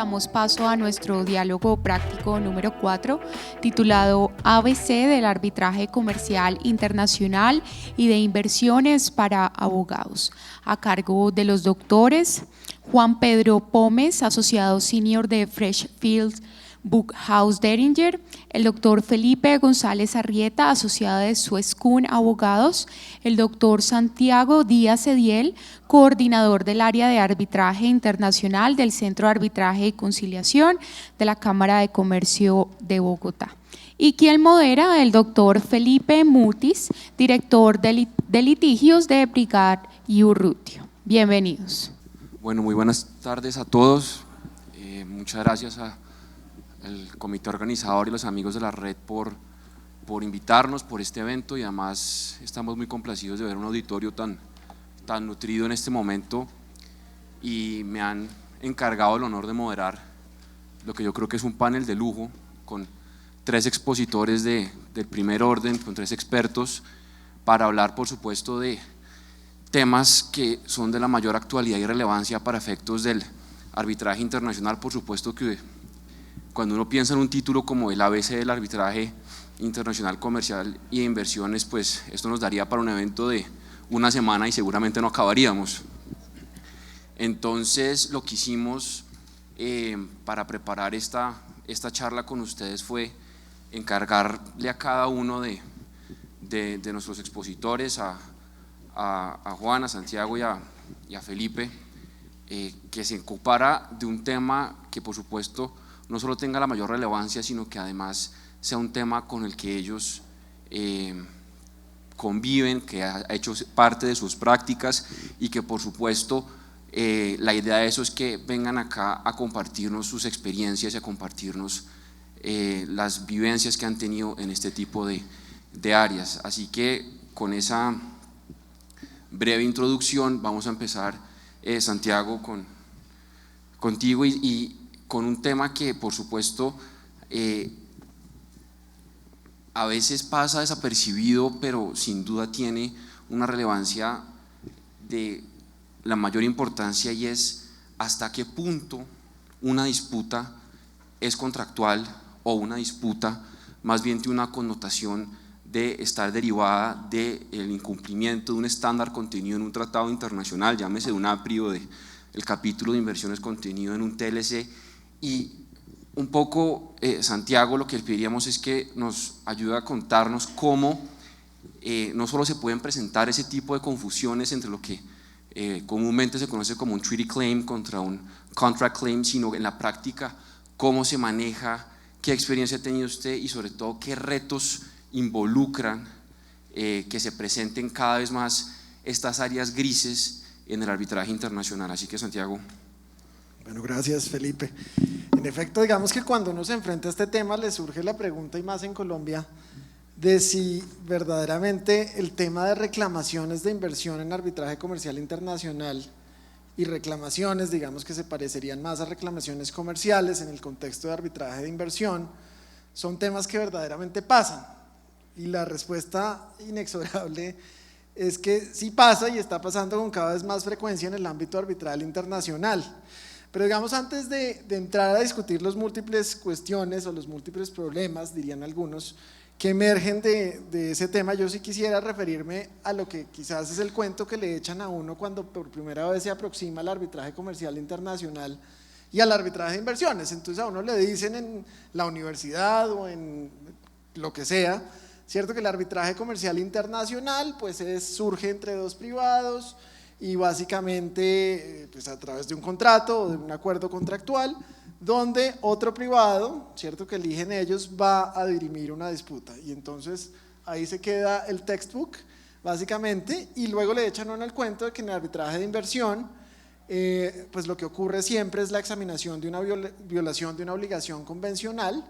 Damos paso a nuestro diálogo práctico número 4, titulado ABC del arbitraje comercial internacional y de inversiones para abogados, a cargo de los doctores Juan Pedro Pómez, asociado senior de Freshfields Bookhouse Deringer, el doctor Felipe González Arrieta, asociado de Suez-Kuhn Abogados, el doctor Santiago Díaz Ediel, coordinador del área de arbitraje internacional del Centro de Arbitraje y Conciliación de la Cámara de Comercio de Bogotá. Y quien modera, el doctor Felipe Mutis, director de litigios de Brigad y Urrutia. Bienvenidos. Bueno, muy buenas tardes a todos. Muchas gracias al comité organizador y los amigos de la red por invitarnos por este evento, y además estamos muy complacidos de ver un auditorio tan nutrido en este momento, y me han encargado el honor de moderar lo que yo creo que es un panel de lujo con 3 expositores del primer orden, con 3 expertos, para hablar por supuesto de temas que son de la mayor actualidad y relevancia para efectos del arbitraje internacional. Por supuesto que cuando uno piensa en un título como el ABC del arbitraje internacional comercial y de inversiones, pues esto nos daría para un evento de una semana y seguramente no acabaríamos. Entonces lo que hicimos para preparar esta charla con ustedes fue encargarle a cada uno de nuestros expositores, a Juan, a Santiago y a Felipe, que se ocupara de un tema que por supuesto no solo tenga la mayor relevancia, sino que además sea un tema con el que ellos conviven, que ha hecho parte de sus prácticas, y que por supuesto la idea de eso es que vengan acá a compartirnos sus experiencias y a compartirnos las vivencias que han tenido en este tipo de áreas. Así que con esa breve introducción vamos a empezar, Santiago, contigo y con un tema que por supuesto a veces pasa desapercibido, pero sin duda tiene una relevancia de la mayor importancia, y es hasta qué punto una disputa es contractual o una disputa más bien tiene una connotación de estar derivada del incumplimiento de un estándar contenido en un tratado internacional, llámese de un APRI o del capítulo de inversiones contenido en un TLC. Y un poco, Santiago, lo que le pediríamos es que nos ayude a contarnos cómo no solo se pueden presentar ese tipo de confusiones entre lo que comúnmente se conoce como un treaty claim contra un contract claim, sino en la práctica cómo se maneja, qué experiencia ha tenido usted y sobre todo qué retos involucran que se presenten cada vez más estas áreas grises en el arbitraje internacional. Así que, Santiago. Bueno, gracias, Felipe. En efecto, digamos que cuando uno se enfrenta a este tema le surge la pregunta, y más en Colombia, de si verdaderamente el tema de reclamaciones de inversión en arbitraje comercial internacional y reclamaciones, digamos que se parecerían más a reclamaciones comerciales en el contexto de arbitraje de inversión, son temas que verdaderamente pasan. Y la respuesta inexorable es que sí pasa, y está pasando con cada vez más frecuencia en el ámbito arbitral internacional. Pero digamos, antes de entrar a discutir las múltiples cuestiones o los múltiples problemas, dirían algunos, que emergen de ese tema, yo sí quisiera referirme a lo que quizás es el cuento que le echan a uno cuando por primera vez se aproxima al arbitraje comercial internacional y al arbitraje de inversiones. Entonces a uno le dicen en la universidad o en lo que sea, cierto, que el arbitraje comercial internacional pues surge entre 2 privados, y básicamente pues a través de un contrato o de un acuerdo contractual donde otro privado, cierto, que eligen ellos, va a dirimir una disputa. Y entonces ahí se queda el textbook básicamente, y luego le echan uno el cuento de que en el arbitraje de inversión pues lo que ocurre siempre es la examinación de una violación de una obligación convencional,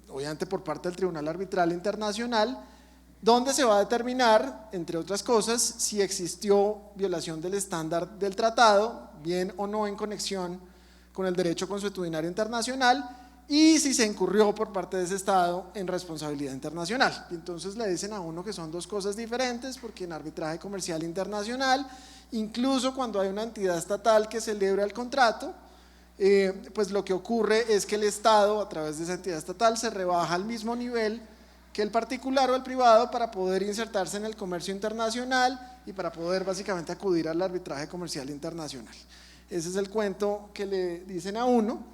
obviamente por parte del Tribunal Arbitral Internacional, donde se va a determinar, entre otras cosas, si existió violación del estándar del tratado, bien o no en conexión con el derecho consuetudinario internacional, y si se incurrió por parte de ese Estado en responsabilidad internacional. Y entonces le dicen a uno que son 2 cosas diferentes, porque en arbitraje comercial internacional, incluso cuando hay una entidad estatal que celebra el contrato, pues lo que ocurre es que el Estado, a través de esa entidad estatal, se rebaja al mismo nivel que el particular o el privado para poder insertarse en el comercio internacional y para poder básicamente acudir al arbitraje comercial internacional. Ese es el cuento que le dicen a uno,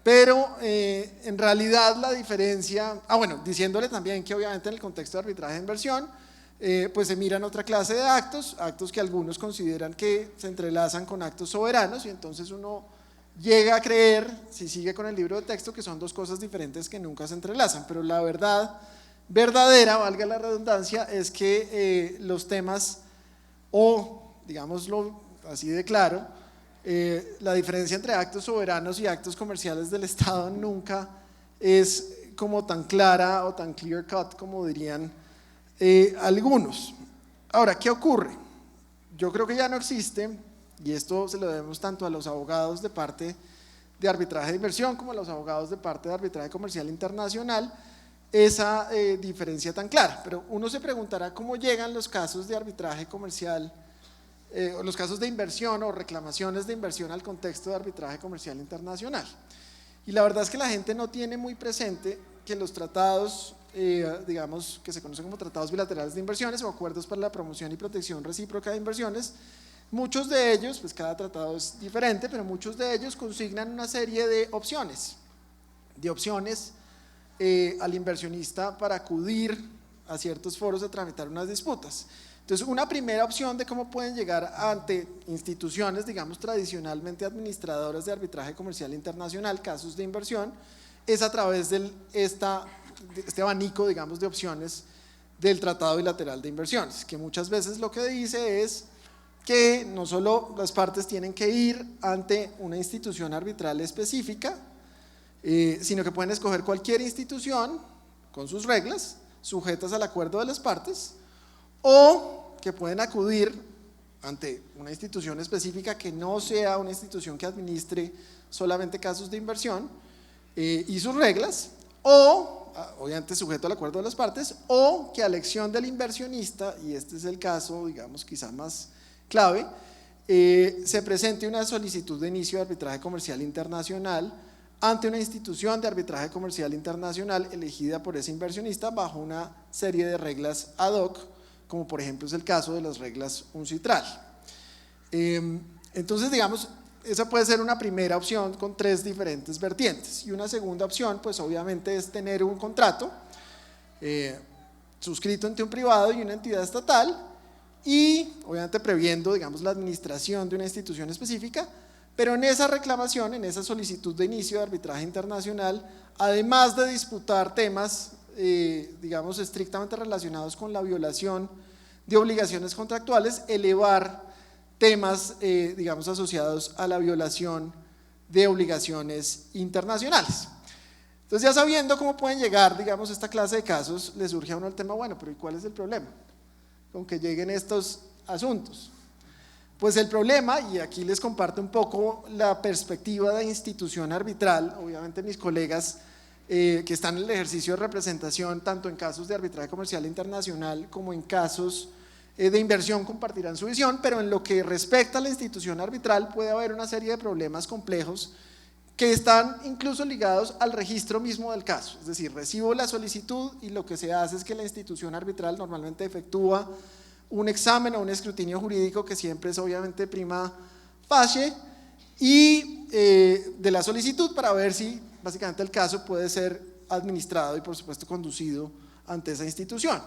pero en realidad la diferencia, bueno, diciéndole también que obviamente en el contexto de arbitraje de inversión, pues se miran otra clase de actos que algunos consideran que se entrelazan con actos soberanos, y entonces uno llega a creer, si sigue con el libro de texto, que son dos cosas diferentes que nunca se entrelazan, pero la verdad verdadera, valga la redundancia, es que los temas, o digámoslo así de claro, la diferencia entre actos soberanos y actos comerciales del Estado nunca es como tan clara o tan clear cut como dirían algunos. Ahora, ¿qué ocurre? Yo creo que ya no existe, y esto se lo debemos tanto a los abogados de parte de arbitraje de inversión como a los abogados de parte de arbitraje comercial internacional, esa diferencia tan clara. Pero uno se preguntará cómo llegan los casos de arbitraje comercial, los casos de inversión o reclamaciones de inversión al contexto de arbitraje comercial internacional. Y la verdad es que la gente no tiene muy presente que los tratados, digamos, que se conocen como tratados bilaterales de inversiones o acuerdos para la promoción y protección recíproca de inversiones, muchos de ellos, pues cada tratado es diferente, pero muchos de ellos consignan una serie de opciones al inversionista para acudir a ciertos foros a tramitar unas disputas. Entonces, una primera opción de cómo pueden llegar ante instituciones, digamos, tradicionalmente administradoras de arbitraje comercial internacional, casos de inversión, es a través de este abanico, digamos, de opciones del Tratado Bilateral de Inversiones, que muchas veces lo que dice es que no solo las partes tienen que ir ante una institución arbitral específica, sino que pueden escoger cualquier institución con sus reglas, sujetas al acuerdo de las partes, o que pueden acudir ante una institución específica que no sea una institución que administre solamente casos de inversión y sus reglas, o obviamente sujeto al acuerdo de las partes, o que a elección del inversionista, y este es el caso, digamos, quizá más clave, se presente una solicitud de inicio de arbitraje comercial internacional ante una institución de arbitraje comercial internacional elegida por ese inversionista bajo una serie de reglas ad hoc, como por ejemplo es el caso de las reglas UNCITRAL. Entonces, digamos, esa puede ser una primera opción con tres diferentes vertientes, y una segunda opción, pues obviamente es tener un contrato suscrito entre un privado y una entidad estatal, y obviamente previendo, digamos, la administración de una institución específica, pero en esa reclamación, en esa solicitud de inicio de arbitraje internacional, además de disputar temas, digamos, estrictamente relacionados con la violación de obligaciones contractuales, elevar temas, digamos, asociados a la violación de obligaciones internacionales. Entonces, ya sabiendo cómo pueden llegar, digamos, esta clase de casos, le surge a uno el tema, bueno, pero ¿y cuál es el problema con que lleguen estos asuntos? Pues el problema, y aquí les comparto un poco la perspectiva de institución arbitral, obviamente mis colegas que están en el ejercicio de representación tanto en casos de arbitraje comercial internacional como en casos de inversión compartirán su visión, pero en lo que respecta a la institución arbitral puede haber una serie de problemas complejos que están incluso ligados al registro mismo del caso. Es decir, recibo la solicitud y lo que se hace es que la institución arbitral normalmente efectúa un examen o un escrutinio jurídico que siempre es obviamente prima facie y de la solicitud para ver si básicamente el caso puede ser administrado y por supuesto conducido ante esa institución.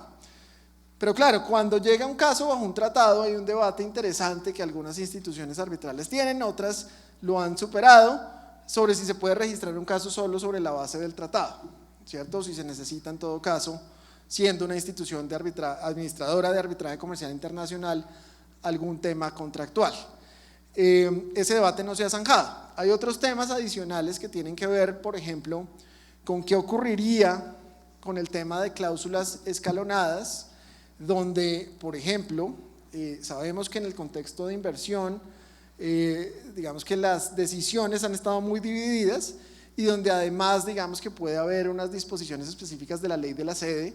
Pero claro, cuando llega un caso bajo un tratado hay un debate interesante que algunas instituciones arbitrales tienen, otras lo han superado, sobre si se puede registrar un caso solo sobre la base del tratado, ¿cierto? Si se necesita en todo caso, siendo una institución de administradora de arbitraje comercial internacional, algún tema contractual. Ese debate no se ha zanjado. Hay otros temas adicionales que tienen que ver, por ejemplo, con qué ocurriría con el tema de cláusulas escalonadas, donde, por ejemplo, sabemos que en el contexto de inversión, digamos que las decisiones han estado muy divididas y donde además, digamos que puede haber unas disposiciones específicas de la ley de la sede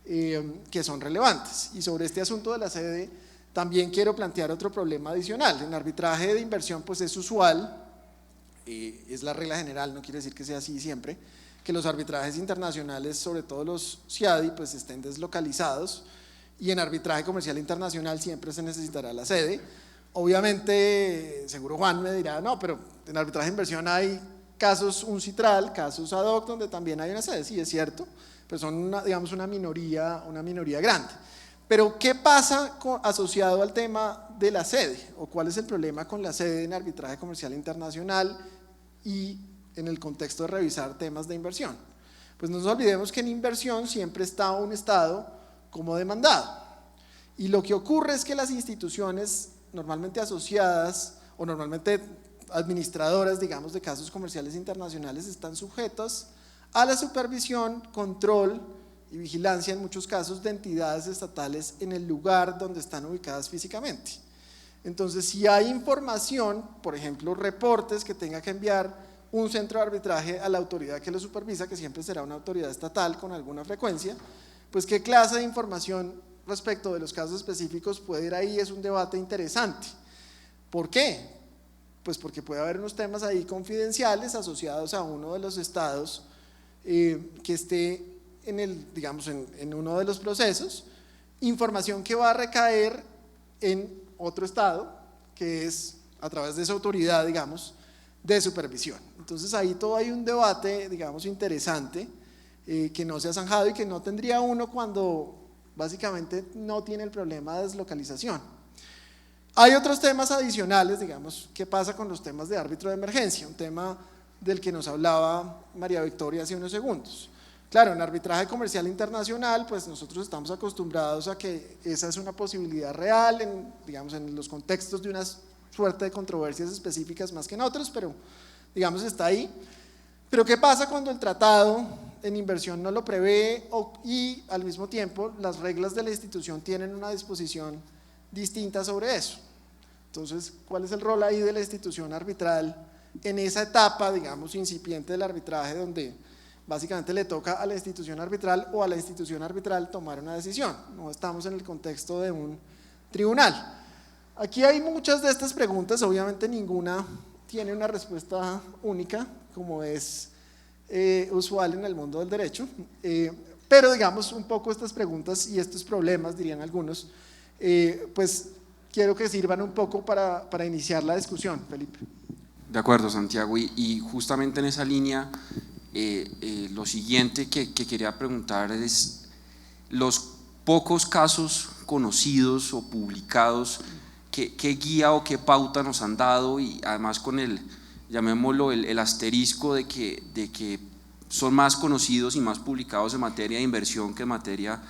que son relevantes. Y sobre este asunto de la sede también quiero plantear otro problema adicional. En arbitraje de inversión pues es usual es la regla general, no quiere decir que sea así siempre, que los arbitrajes internacionales, sobre todo los CIADI, pues estén deslocalizados, y en arbitraje comercial internacional siempre se necesitará la sede. Obviamente, seguro Juan me dirá, no, pero en arbitraje de inversión hay casos uncitral, casos ad hoc, donde también hay una sede, sí, es cierto, pero son, digamos, una minoría grande. Pero, ¿qué pasa asociado al tema de la sede? ¿O cuál es el problema con la sede en arbitraje comercial internacional y en el contexto de revisar temas de inversión? Pues no nos olvidemos que en inversión siempre está un Estado como demandado. Y lo que ocurre es que las instituciones normalmente asociadas o normalmente administradoras, digamos, de casos comerciales internacionales están sujetas a la supervisión, control y vigilancia en muchos casos de entidades estatales en el lugar donde están ubicadas físicamente. Entonces, si hay información, por ejemplo, reportes que tenga que enviar un centro de arbitraje a la autoridad que lo supervisa, que siempre será una autoridad estatal con alguna frecuencia, pues qué clase de información respecto de los casos específicos puede ir ahí, es un debate interesante. ¿Por qué? Pues porque puede haber unos temas ahí confidenciales asociados a uno de los estados que esté digamos, en uno de los procesos, información que va a recaer en otro estado, que es a través de esa autoridad, digamos, de supervisión. Entonces ahí todo hay un debate, digamos, interesante, que no se ha zanjado y que no tendría uno cuando básicamente no tiene el problema de deslocalización. Hay otros temas adicionales, digamos, ¿qué pasa con los temas de árbitro de emergencia? Un tema del que nos hablaba María Victoria hace unos segundos. Claro, en arbitraje comercial internacional, pues nosotros estamos acostumbrados a que esa es una posibilidad real, digamos, en los contextos de una suerte de controversias específicas más que en otros, pero digamos está ahí. Pero ¿qué pasa cuando el tratado en inversión no lo prevé y al mismo tiempo las reglas de la institución tienen una disposición distinta sobre eso? Entonces, ¿cuál es el rol ahí de la institución arbitral en esa etapa, digamos, incipiente del arbitraje, donde básicamente le toca a la institución arbitral o a la institución arbitral tomar una decisión? No estamos en el contexto de un tribunal. Aquí hay muchas de estas preguntas, obviamente ninguna tiene una respuesta única, como es usual en el mundo del derecho, pero digamos un poco estas preguntas y estos problemas, dirían algunos, pues quiero que sirvan un poco para iniciar la discusión, Felipe. De acuerdo, Santiago, y justamente en esa línea, lo siguiente que quería preguntar es, los pocos casos conocidos o publicados, ¿qué guía o qué pauta nos han dado? Y además con llamémoslo el asterisco de que son más conocidos y más publicados en materia de inversión que en materia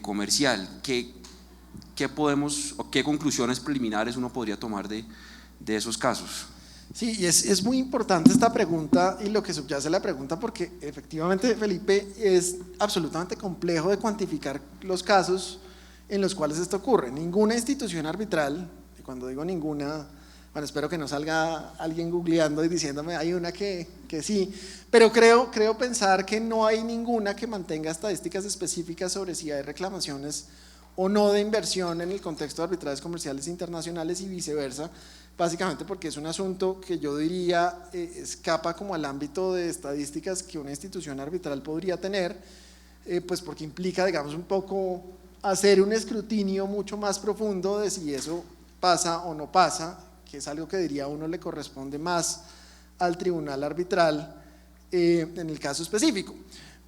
comercial. ¿Qué podemos o qué conclusiones preliminares uno podría tomar de esos casos? Sí, y es muy importante esta pregunta y lo que subyace la pregunta, porque efectivamente, Felipe, es absolutamente complejo de cuantificar los casos en los cuales esto ocurre. Ninguna institución arbitral, y cuando digo ninguna, bueno, espero que no salga alguien googleando y diciéndome hay una que sí, pero creo pensar que no hay ninguna que mantenga estadísticas específicas sobre si hay reclamaciones o no de inversión en el contexto de arbitrajes comerciales internacionales y viceversa, básicamente porque es un asunto que yo diría escapa como al ámbito de estadísticas que una institución arbitral podría tener, pues porque implica, digamos, un poco hacer un escrutinio mucho más profundo de si eso pasa o no pasa, que es algo que diría uno le corresponde más al tribunal arbitral en el caso específico.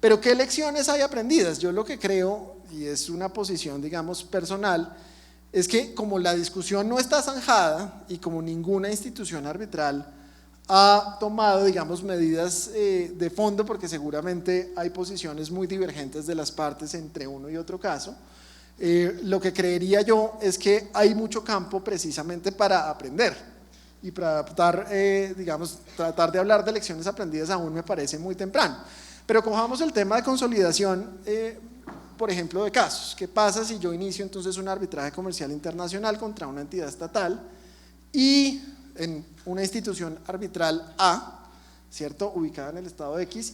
Pero ¿qué lecciones hay aprendidas? Yo lo que creo, y es una posición, digamos, personal, es que como la discusión no está zanjada y como ninguna institución arbitral ha tomado, digamos, medidas de fondo, porque seguramente hay posiciones muy divergentes de las partes entre uno y otro caso, lo que creería yo es que hay mucho campo precisamente para aprender y para digamos, tratar de hablar de lecciones aprendidas aún me parece muy temprano. Pero cojamos el tema de consolidación, por ejemplo, de casos. ¿Qué pasa si yo inicio entonces un arbitraje comercial internacional contra una entidad estatal y en una institución arbitral A, ¿cierto?, ubicada en el estado X,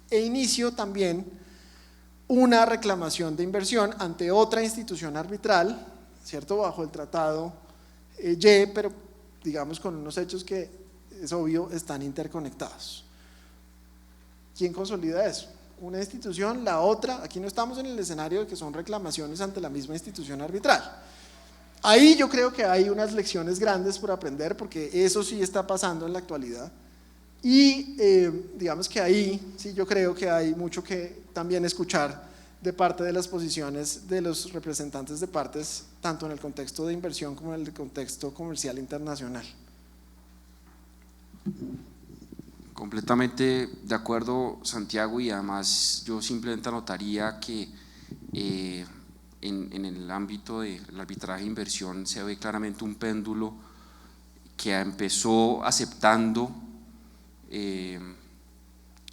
e inicio también una reclamación de inversión ante otra institución arbitral, ¿cierto?, bajo el tratado Y, pero digamos con unos hechos que es obvio, están interconectados. ¿Quién consolida eso? Una institución, la otra. Aquí no estamos en el escenario de que son reclamaciones ante la misma institución arbitral. Ahí yo creo que hay unas lecciones grandes por aprender, porque eso sí está pasando en la actualidad. Y digamos que ahí sí yo creo que hay mucho que también escuchar de parte de las posiciones de los representantes de partes, tanto en el contexto de inversión como en el contexto comercial internacional. Completamente de acuerdo, Santiago, y además yo simplemente anotaría que en el ámbito del arbitraje de inversión se ve claramente un péndulo que empezó aceptando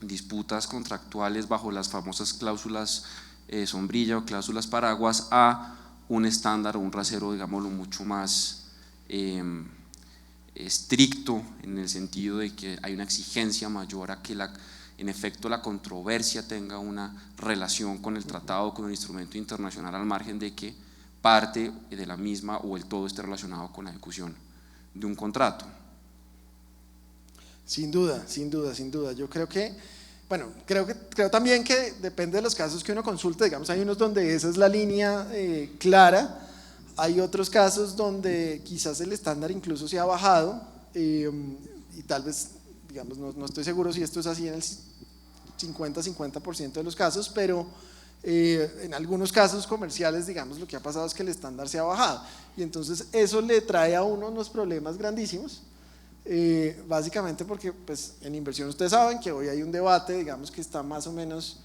disputas contractuales bajo las famosas cláusulas sombrilla o cláusulas paraguas a un estándar o un rasero, digámoslo, mucho más estricto, en el sentido de que hay una exigencia mayor a que en efecto la controversia tenga una relación con el tratado o con el instrumento internacional, al margen de que parte de la misma o el todo esté relacionado con la ejecución de un contrato. Sin duda, sin duda, sin duda. Yo creo que, bueno, creo también que depende de los casos que uno consulte. Digamos, hay unos donde esa es la línea clara, hay otros casos donde quizás el estándar incluso se ha bajado y tal vez, digamos, no estoy seguro si esto es así en el 50% de los casos, pero en algunos casos comerciales, digamos, lo que ha pasado es que el estándar se ha bajado, y entonces eso le trae a uno unos problemas grandísimos, básicamente porque pues, en inversión ustedes saben que hoy hay un debate, digamos, que está más o menos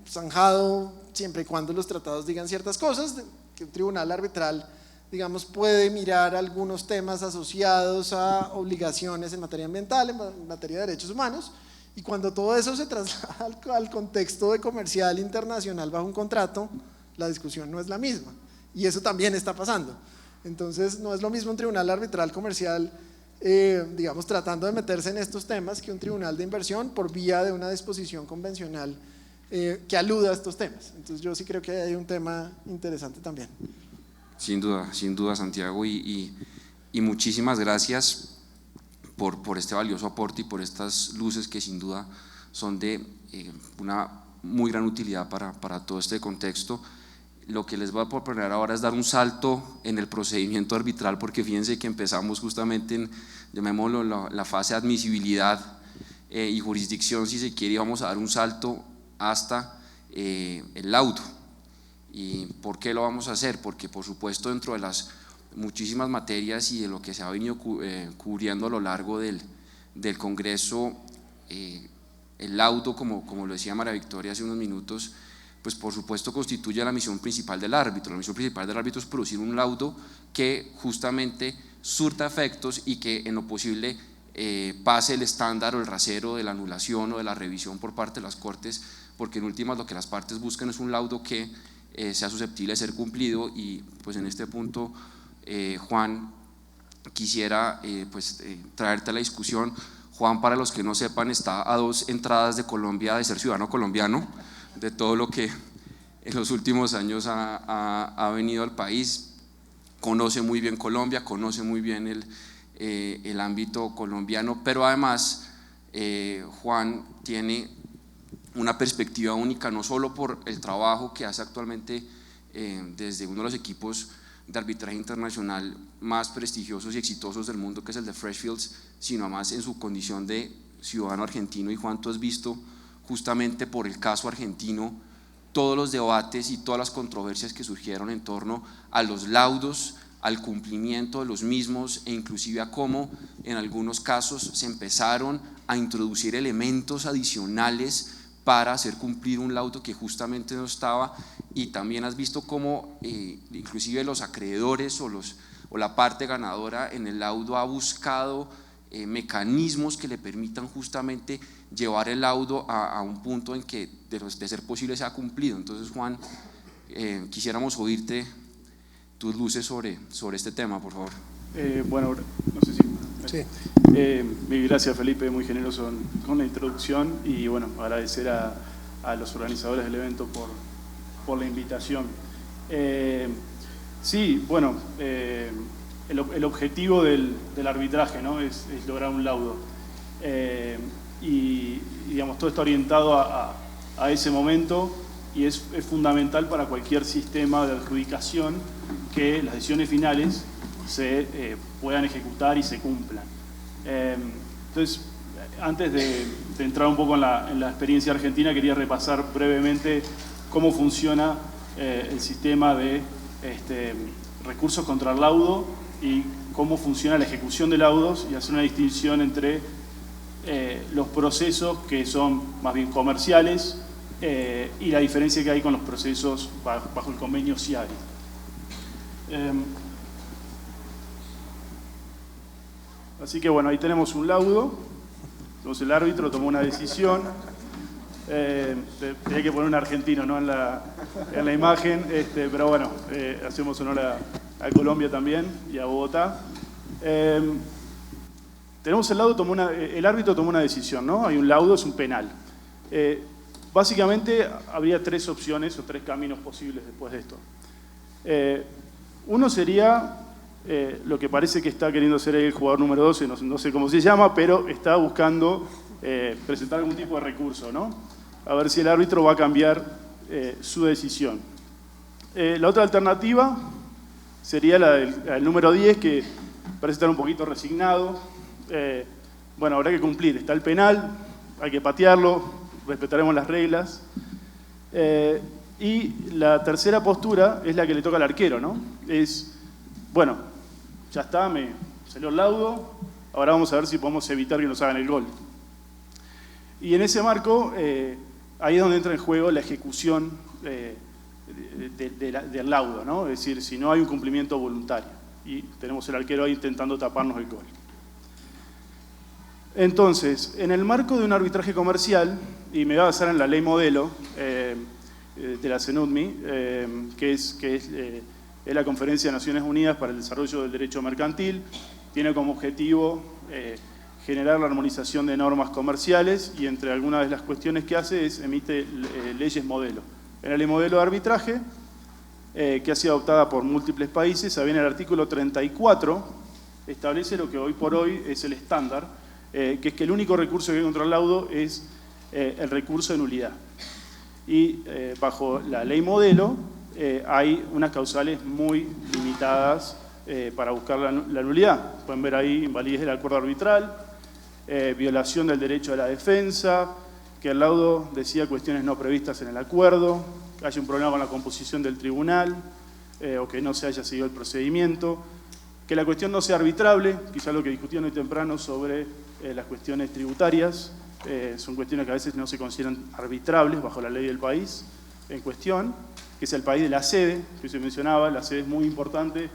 zanjado siempre y cuando los tratados digan ciertas cosas, que un tribunal arbitral, digamos, puede mirar algunos temas asociados a obligaciones en materia ambiental, en materia de derechos humanos, y cuando todo eso se traslada al contexto de comercial internacional bajo un contrato, la discusión no es la misma, y eso también está pasando. Entonces no es lo mismo un tribunal arbitral comercial, digamos, tratando de meterse en estos temas, que un tribunal de inversión por vía de una disposición convencional que aluda a estos temas. Entonces yo sí creo que hay un tema interesante también. Sin duda, Santiago, y muchísimas gracias por este valioso aporte y por estas luces que sin duda son de una muy gran utilidad para todo este contexto. Lo que les voy a proponer ahora es dar un salto en el procedimiento arbitral, porque fíjense que empezamos justamente en, llamémoslo, la fase de admisibilidad y jurisdicción, si se quiere, y vamos a dar un salto hasta el laudo. ¿Y por qué lo vamos a hacer? Porque por supuesto dentro de las muchísimas materias y de lo que se ha venido cubriendo a lo largo del Congreso, el laudo, como lo decía María Victoria hace unos minutos, pues por supuesto constituye la misión principal del árbitro. La misión principal del árbitro es producir un laudo que justamente surta efectos y que en lo posible pase el estándar o el rasero de la anulación o de la revisión por parte de las Cortes, porque en últimas lo que las partes buscan es un laudo que sea susceptible de ser cumplido. Y pues en este punto, Juan, quisiera traerte a la discusión. Juan, para los que no sepan, está a 2 entradas de Colombia de ser ciudadano colombiano, de todo lo que en los últimos años ha venido al país, conoce muy bien Colombia, conoce muy bien el ámbito colombiano, pero además Juan tiene una perspectiva única, no solo por el trabajo que hace actualmente desde uno de los equipos de arbitraje internacional más prestigiosos y exitosos del mundo, que es el de Freshfields, sino además en su condición de ciudadano argentino. Y Juan, tú has visto justamente por el caso argentino todos los debates y todas las controversias que surgieron en torno a los laudos, al cumplimiento de los mismos, e inclusive a cómo en algunos casos se empezaron a introducir elementos adicionales para hacer cumplir un laudo que justamente no estaba. Y también has visto cómo inclusive los acreedores o la parte ganadora en el laudo ha buscado mecanismos que le permitan justamente llevar el laudo a un punto en que de ser posible sea cumplido. Entonces, Juan, quisiéramos oírte tus luces sobre este tema, por favor. Bueno, no sé si… Sí. Gracias, Felipe, muy generoso con la introducción, y bueno, agradecer a los organizadores del evento por la invitación. Sí, bueno, el objetivo del arbitraje, ¿no? es lograr un laudo. Y digamos, todo está orientado a ese momento y es fundamental para cualquier sistema de adjudicación que las decisiones finales se puedan ejecutar y se cumplan. Entonces, antes de entrar un poco en la experiencia argentina, quería repasar brevemente cómo funciona el sistema de recursos contra el laudo y cómo funciona la ejecución de laudos, y hacer una distinción entre los procesos que son más bien comerciales y la diferencia que hay con los procesos bajo el convenio CIADI. Así que bueno, ahí tenemos un laudo. Entonces el árbitro tomó una decisión. Tenía que poner un argentino, ¿no? en la imagen, pero bueno, hacemos honor a Colombia también y a Bogotá. Tenemos el árbitro tomó una decisión, ¿no? Hay un laudo, es un penal. Básicamente habría tres opciones o tres caminos posibles después de esto. Uno sería lo que parece que está queriendo hacer el jugador número 12, no sé cómo se llama, pero está buscando presentar algún tipo de recurso, ¿no? A ver si el árbitro va a cambiar su decisión. La otra alternativa sería la del número 10, que parece estar un poquito resignado. Bueno, habrá que cumplir, está el penal, hay que patearlo, respetaremos las reglas. Y la tercera postura es la que le toca al arquero, ¿no? Es, bueno, ya está, me salió el laudo, ahora vamos a ver si podemos evitar que nos hagan el gol. Y en ese marco, ahí es donde entra en juego la ejecución del laudo, ¿no? Es decir, si no hay un cumplimiento voluntario. Y tenemos el arquero ahí intentando taparnos el gol. Entonces, en el marco de un arbitraje comercial, y me voy a basar en la ley modelo de la CENUDMI, que es la Conferencia de Naciones Unidas para el Desarrollo del Derecho Mercantil, tiene como objetivo generar la armonización de normas comerciales, y entre algunas de las cuestiones que hace es emite leyes modelo. En la ley modelo de arbitraje, que ha sido adoptada por múltiples países, en el artículo 34 establece lo que hoy por hoy es el estándar, que es que el único recurso que hay contra el laudo es el recurso de nulidad. Y bajo la ley modelo hay unas causales muy limitadas para buscar la nulidad. Pueden ver ahí invalidez del acuerdo arbitral, violación del derecho a la defensa, que el laudo decida cuestiones no previstas en el acuerdo, que haya un problema con la composición del tribunal, o que no se haya seguido el procedimiento, que la cuestión no sea arbitrable, quizá lo que discutían hoy temprano sobre las cuestiones tributarias, son cuestiones que a veces no se consideran arbitrables bajo la ley del país en cuestión, que es el país de la sede, que se mencionaba. La sede es muy importante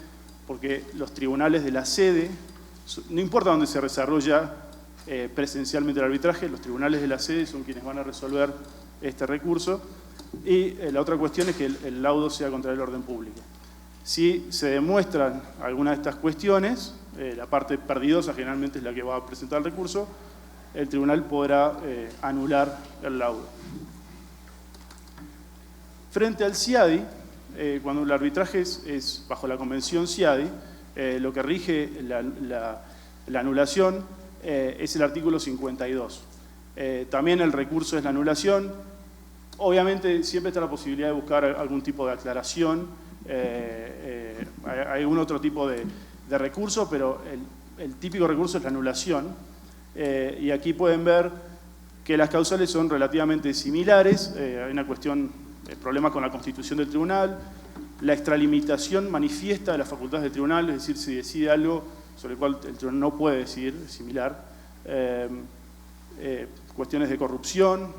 porque los tribunales de la sede, no importa dónde se desarrolla presencialmente el arbitraje, los tribunales de la sede son quienes van a resolver este recurso. Y la otra cuestión es que el laudo sea contra el orden público. Si se demuestran algunas de estas cuestiones, la parte perdidosa generalmente es la que va a presentar el recurso, el tribunal podrá anular el laudo. Frente al CIADI, cuando el arbitraje es bajo la convención CIADI, lo que rige la anulación es el artículo 52. También el recurso es la anulación. Obviamente siempre está la posibilidad de buscar algún tipo de aclaración, hay algún otro tipo de recurso, pero el típico recurso es la anulación. Y aquí pueden ver que las causales son relativamente similares. Hay una cuestión, el problema con la constitución del tribunal, la extralimitación manifiesta de las facultades del tribunal, es decir, si decide algo sobre el cual el tribunal no puede decidir, similar. Cuestiones de corrupción,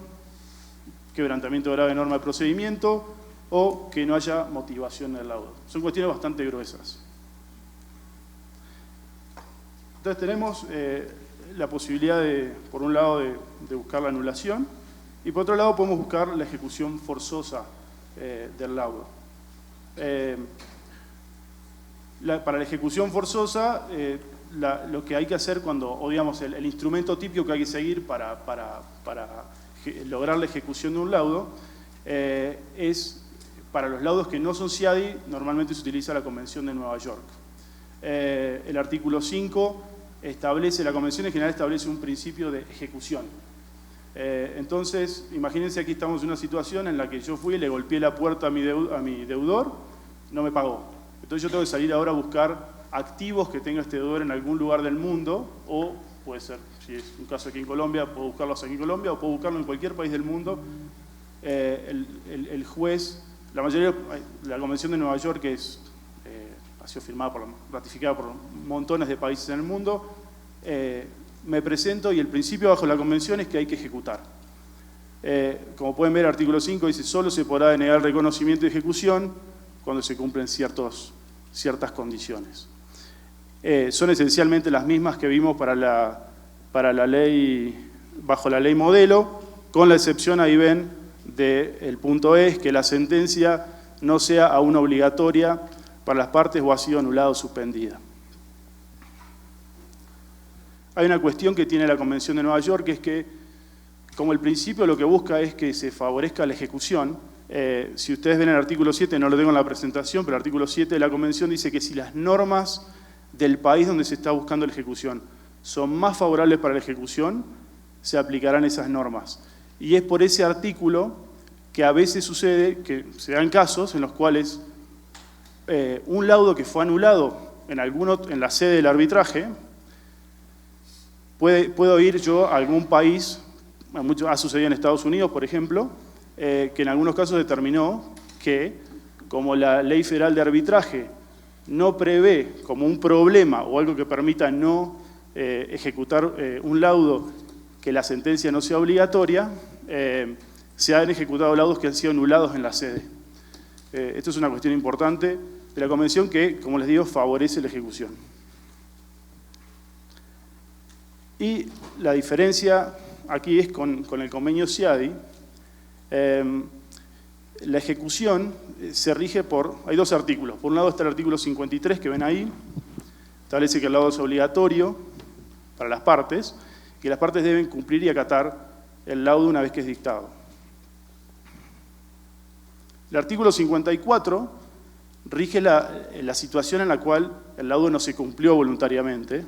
quebrantamiento grave de norma de procedimiento, o que no haya motivación en el laudo. Son cuestiones bastante gruesas. Entonces tenemos la posibilidad, por un lado, de buscar la anulación, y por otro lado podemos buscar la ejecución forzosa del laudo. Para la ejecución forzosa, lo que hay que hacer o digamos, el instrumento típico que hay que seguir para lograr la ejecución de un laudo es, para los laudos que no son CIADI, normalmente se utiliza la Convención de Nueva York. el artículo 5 establece, la Convención en general establece un principio de ejecución. Entonces, imagínense, aquí estamos en una situación en la que yo fui y le golpeé la puerta a mi deudor, no me pagó. Entonces yo tengo que salir ahora a buscar activos que tenga este deudor en algún lugar del mundo, o puede ser, si es un caso aquí en Colombia, puedo buscarlos aquí en Colombia, o puedo buscarlo en cualquier país del mundo. El juez, la mayoría, la Convención de Nueva York, que es, ha sido ratificada por montones de países en el mundo, me presento y el principio bajo la Convención es que hay que ejecutar. Como pueden ver, el artículo 5 dice: solo se podrá denegar reconocimiento y ejecución cuando se cumplen ciertas condiciones. Son esencialmente las mismas que vimos para la ley, bajo la ley modelo, con la excepción, ahí ven, del punto E, que la sentencia no sea aún obligatoria para las partes o ha sido anulada o suspendida. Hay una cuestión que tiene la Convención de Nueva York, que es que, como el principio lo que busca es que se favorezca la ejecución, si ustedes ven el artículo 7, no lo tengo en la presentación, pero el artículo 7 de la Convención dice que si las normas del país donde se está buscando la ejecución son más favorables para la ejecución, se aplicarán esas normas. Y es por ese artículo que a veces sucede que se dan casos en los cuales un laudo que fue anulado en la sede del arbitraje, puedo ir yo a algún país, ha sucedido en Estados Unidos, por ejemplo, que en algunos casos determinó que, como la ley federal de arbitraje no prevé como un problema o algo que permita no ejecutar un laudo, que la sentencia no sea obligatoria, se han ejecutado laudos que han sido anulados en la sede. Esto es una cuestión importante de la Convención que, como les digo, favorece la ejecución. Y la diferencia aquí es con el convenio CIADI. La ejecución se rige por... Hay dos artículos. Por un lado está el artículo 53, que ven ahí. Establece que el laudo es obligatorio para las partes, que las partes deben cumplir y acatar el laudo una vez que es dictado. El artículo 54 rige la situación en la cual el laudo no se cumplió voluntariamente.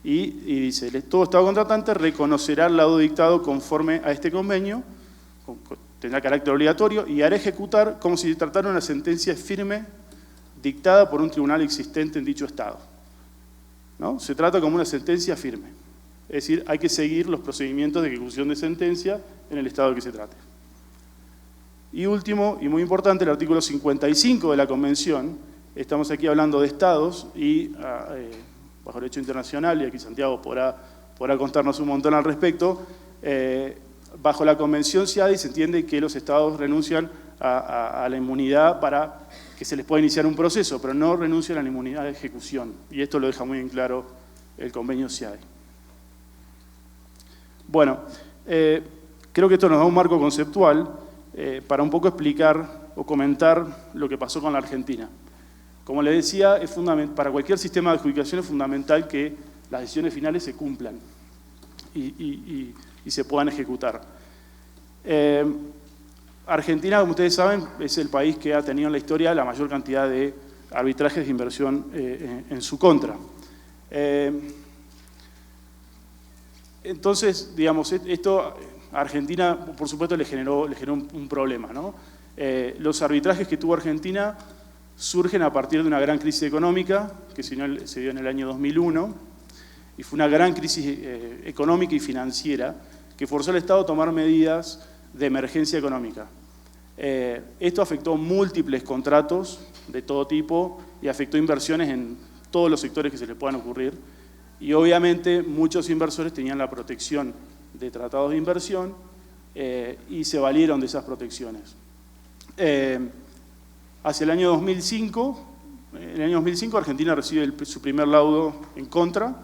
Y dice: todo Estado contratante reconocerá el laudo dictado conforme a este convenio, tendrá carácter obligatorio y hará ejecutar como si se tratara de una sentencia firme dictada por un tribunal existente en dicho Estado. ¿No? Se trata como una sentencia firme. Es decir, hay que seguir los procedimientos de ejecución de sentencia en el Estado de que se trate. Y último, y muy importante, el artículo 55 de la Convención. Estamos aquí hablando de Estados y bajo derecho internacional, y aquí Santiago podrá contarnos un montón al respecto. Bajo la Convención CIADI se entiende que los Estados renuncian a la inmunidad para que se les pueda iniciar un proceso, pero no renuncian a la inmunidad de ejecución. Y esto lo deja muy en claro el convenio CIADI. Bueno, creo que esto nos da un marco conceptual para un poco explicar o comentar lo que pasó con la Argentina. Como les decía, para cualquier sistema de adjudicación es fundamental que las decisiones finales se cumplan y se puedan ejecutar. Argentina, como ustedes saben, es el país que ha tenido en la historia la mayor cantidad de arbitrajes de inversión en su contra. Entonces, digamos, esto a Argentina, por supuesto, le generó un problema, ¿no? Los arbitrajes que tuvo Argentina surgen a partir de una gran crisis económica que se dio en el año 2001, y fue una gran crisis económica y financiera que forzó al Estado a tomar medidas de emergencia económica. Esto afectó múltiples contratos de todo tipo y afectó inversiones en todos los sectores que se les puedan ocurrir, y obviamente muchos inversores tenían la protección de tratados de inversión y se valieron de esas protecciones. Hacia el año 2005, Argentina recibe su primer laudo en contra.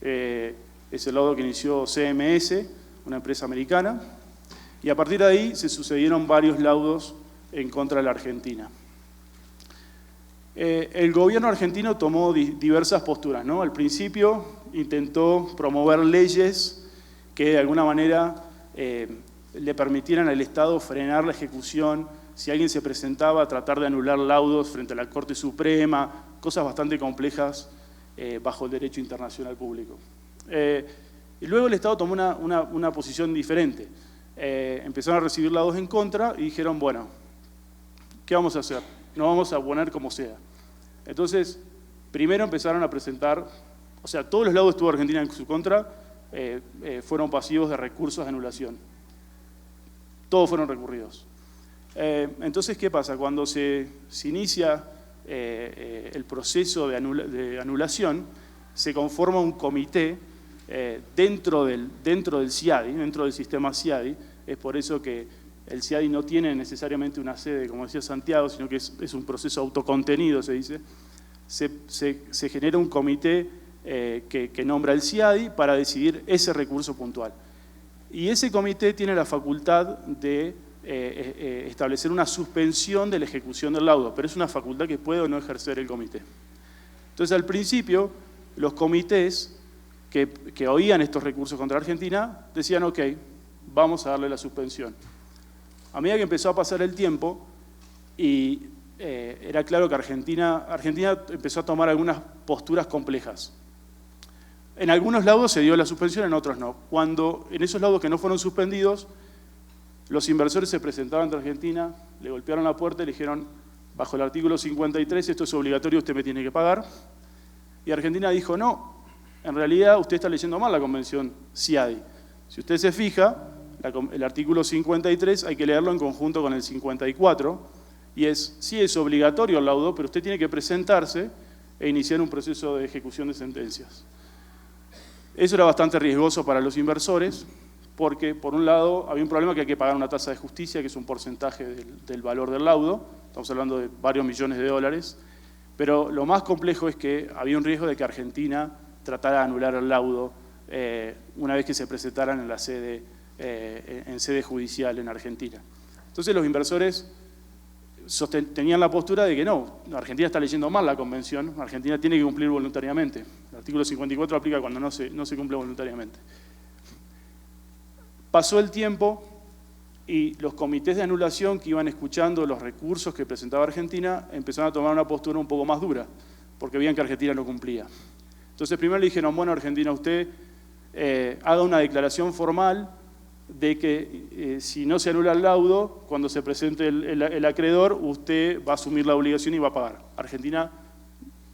Es el laudo que inició CMS, una empresa americana, y a partir de ahí se sucedieron varios laudos en contra de la Argentina. El gobierno argentino tomó diversas posturas, ¿no? Al principio intentó promover leyes que de alguna manera le permitieran al Estado frenar la ejecución. Si alguien se presentaba a tratar de anular laudos frente a la Corte Suprema, cosas bastante complejas bajo el derecho internacional público. Y luego el Estado tomó una posición diferente. Empezaron a recibir laudos en contra y dijeron, bueno, ¿qué vamos a hacer? No vamos a poner como sea. Entonces, primero empezaron a presentar, o sea, todos los laudos que tuvo Argentina en su contra fueron pasivos de recursos de anulación. Todos fueron recurridos. Entonces, ¿qué pasa? Cuando se inicia el proceso de anulación, se conforma un comité dentro del CIADI, dentro del sistema CIADI. Es por eso que el CIADI no tiene necesariamente una sede, como decía Santiago, sino que es un proceso autocontenido, se dice. Se genera un comité que nombra el CIADI para decidir ese recurso puntual. Y ese comité tiene la facultad de establecer una suspensión de la ejecución del laudo, pero es una facultad que puede o no ejercer el comité. Entonces, al principio, los comités que oían estos recursos contra Argentina decían, ok, vamos a darle la suspensión. A medida que empezó a pasar el tiempo y era claro que Argentina empezó a tomar algunas posturas complejas. En algunos laudos se dio la suspensión, en otros no. Cuando en esos laudos que no fueron suspendidos, los inversores se presentaron ante Argentina, le golpearon la puerta y le dijeron, bajo el artículo 53, esto es obligatorio, usted me tiene que pagar. Y Argentina dijo, no, en realidad usted está leyendo mal la convención CIADI. Si usted se fija, el artículo 53 hay que leerlo en conjunto con el 54, y sí es obligatorio el laudo, pero usted tiene que presentarse e iniciar un proceso de ejecución de sentencias. Eso era bastante riesgoso para los inversores, porque por un lado había un problema que hay que pagar una tasa de justicia, que es un porcentaje del valor del laudo, estamos hablando de varios millones de dólares, pero lo más complejo es que había un riesgo de que Argentina tratara de anular el laudo una vez que se presentaran en la sede, en sede judicial en Argentina. Entonces los inversores tenían la postura de que no, Argentina está leyendo mal la convención, Argentina tiene que cumplir voluntariamente. El artículo 54 aplica cuando no se cumple voluntariamente. Pasó el tiempo y los comités de anulación que iban escuchando los recursos que presentaba Argentina empezaron a tomar una postura un poco más dura, porque veían que Argentina no cumplía. Entonces primero le dijeron, bueno, Argentina, usted haga una declaración formal de que si no se anula el laudo, cuando se presente el acreedor, usted va a asumir la obligación y va a pagar. Argentina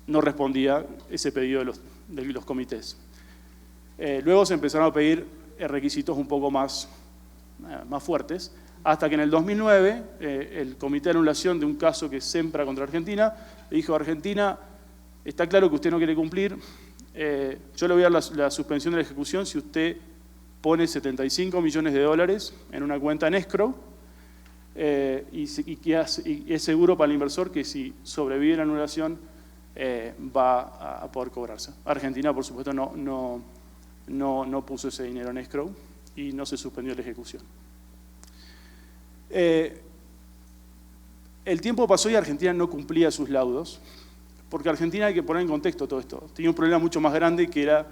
no respondía ese pedido de los comités. Luego se empezaron a pedir requisitos un poco más fuertes, hasta que en el 2009 el comité de anulación de un caso que es Sempra contra Argentina le dijo, Argentina, está claro que usted no quiere cumplir, yo le voy a dar la suspensión de la ejecución si usted pone 75 millones de dólares en una cuenta en escrow y es seguro para el inversor que si sobrevive la anulación va a poder cobrarse. Argentina, por supuesto, no puso ese dinero en escrow y no se suspendió la ejecución. El tiempo pasó y Argentina no cumplía sus laudos, porque Argentina, hay que poner en contexto todo esto, tenía un problema mucho más grande que era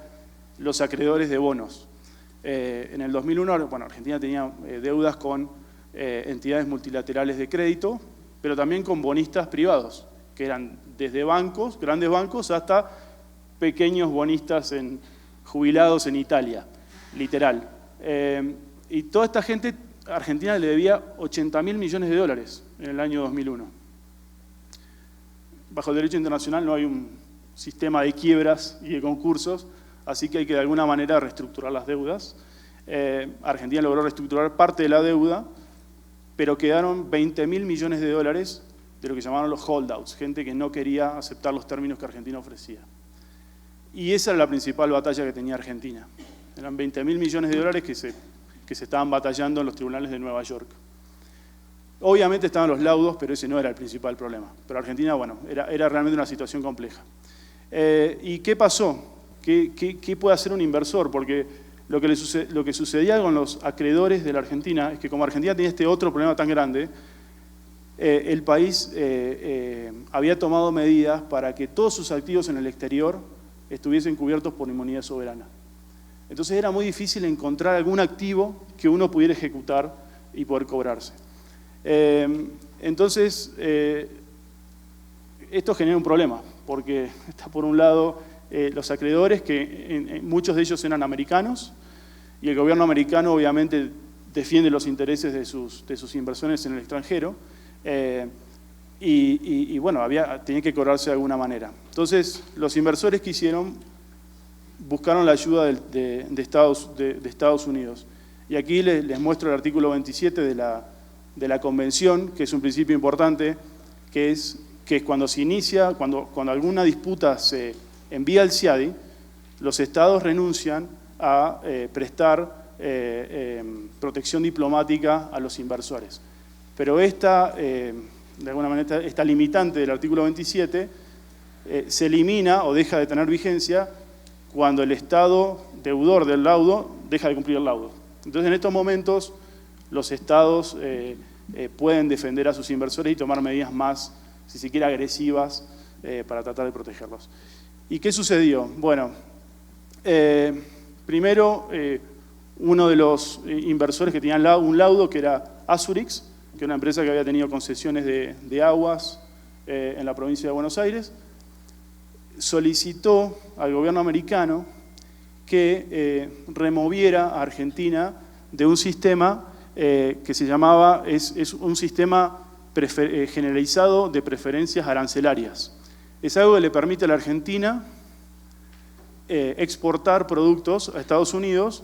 los acreedores de bonos. En el 2001, bueno, Argentina tenía deudas con entidades multilaterales de crédito, pero también con bonistas privados, que eran desde bancos, grandes bancos, hasta pequeños bonistas jubilados en Italia, literal. Y toda esta gente, Argentina le debía 80.000 millones de dólares en el año 2001. Bajo el derecho internacional no hay un sistema de quiebras y de concursos, así que hay que de alguna manera reestructurar las deudas. Argentina logró reestructurar parte de la deuda, pero quedaron 20.000 millones de dólares de lo que llamaron los holdouts, gente que no quería aceptar los términos que Argentina ofrecía. Y esa era la principal batalla que tenía Argentina. Eran 20.000 millones de dólares que se estaban batallando en los tribunales de Nueva York. Obviamente estaban los laudos, pero ese no era el principal problema. Pero Argentina, bueno, era realmente una situación compleja. ¿Y qué pasó? ¿Qué puede hacer un inversor? Porque lo que sucedía con los acreedores de la Argentina es que como Argentina tenía este otro problema tan grande, el país había tomado medidas para que todos sus activos en el exterior estuviesen cubiertos por inmunidad soberana. Entonces era muy difícil encontrar algún activo que uno pudiera ejecutar y poder cobrarse. Entonces, esto genera un problema, porque está por un lado los acreedores, que muchos de ellos eran americanos, y el gobierno americano obviamente defiende los intereses de sus inversiones en el extranjero, y bueno, tenía que cobrarse de alguna manera. Entonces, los inversores que hicieron buscaron la ayuda de Estados Unidos. Y aquí les muestro el artículo 27 de la Convención, que es un principio importante, que es cuando se inicia, cuando alguna disputa se envía al CIADI, los estados renuncian a prestar protección diplomática a los inversores. Pero de alguna manera, esta limitante del artículo 27 se elimina o deja de tener vigencia cuando el estado deudor del laudo deja de cumplir el laudo. Entonces, en estos momentos, los estados pueden defender a sus inversores y tomar medidas más, si se quiere, agresivas para tratar de protegerlos. ¿Y qué sucedió? Bueno, primero, uno de los inversores que tenían un laudo, que era Azurix, que era una empresa que había tenido concesiones de aguas en la provincia de Buenos Aires, solicitó al gobierno americano que removiera a Argentina de un sistema que se llamaba, es un sistema generalizado de preferencias arancelarias. Es algo que le permite a la Argentina exportar productos a Estados Unidos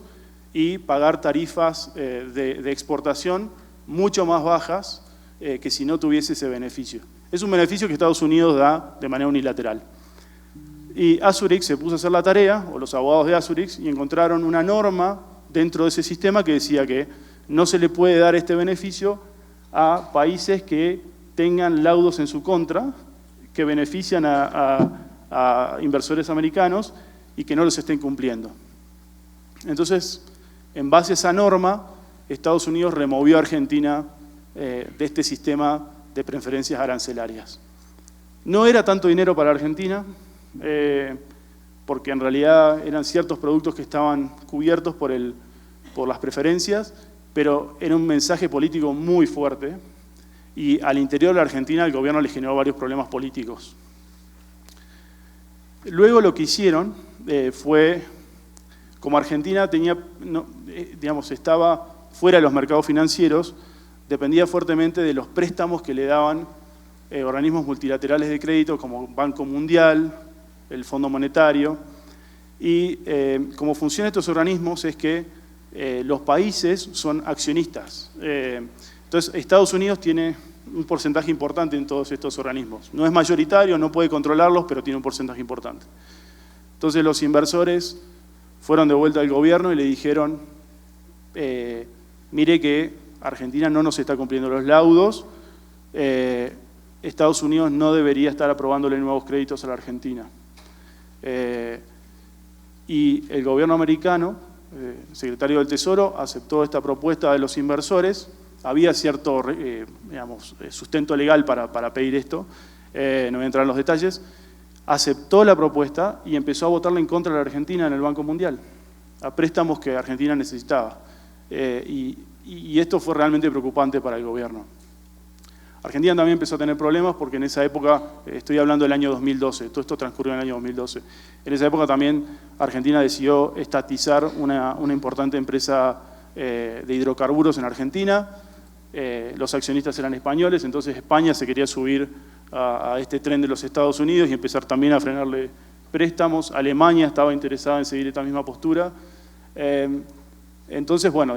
y pagar tarifas de exportación mucho más bajas que si no tuviese ese beneficio. Es un beneficio que Estados Unidos da de manera unilateral. Y Azurix se puso a hacer la tarea, o los abogados de Azurix, y encontraron una norma dentro de ese sistema que decía que no se le puede dar este beneficio a países que tengan laudos en su contra, que benefician a inversores americanos y que no los estén cumpliendo. Entonces, en base a esa norma, Estados Unidos removió a Argentina de este sistema de preferencias arancelarias. No era tanto dinero para Argentina, porque en realidad eran ciertos productos que estaban cubiertos por las preferencias, pero era un mensaje político muy fuerte y al interior de la Argentina el gobierno le generó varios problemas políticos. Luego lo que hicieron fue, como Argentina estaba fuera de los mercados financieros, dependía fuertemente de los préstamos que le daban organismos multilaterales de crédito como Banco Mundial, el Fondo Monetario, y cómo funcionan estos organismos es que los países son accionistas. Entonces, Estados Unidos tiene un porcentaje importante en todos estos organismos. No es mayoritario, no puede controlarlos, pero tiene un porcentaje importante. Entonces, los inversores fueron de vuelta al gobierno y le dijeron, mire que Argentina no nos está cumpliendo los laudos, Estados Unidos no debería estar aprobándole nuevos créditos a la Argentina. Y el gobierno americano, el secretario del Tesoro, aceptó esta propuesta de los inversores. Había cierto sustento legal para pedir esto, no voy a entrar en los detalles. Aceptó la propuesta y empezó a votarla en contra de la Argentina en el Banco Mundial, a préstamos que Argentina necesitaba. Y esto fue realmente preocupante para el gobierno. Argentina también empezó a tener problemas porque en esa época, estoy hablando del año 2012, todo esto transcurrió en el año 2012. En esa época también Argentina decidió estatizar una importante empresa de hidrocarburos en Argentina. Los accionistas eran españoles, entonces España se quería subir a este tren de los Estados Unidos y empezar también a frenarle préstamos. Alemania estaba interesada en seguir esta misma postura. Entonces, bueno,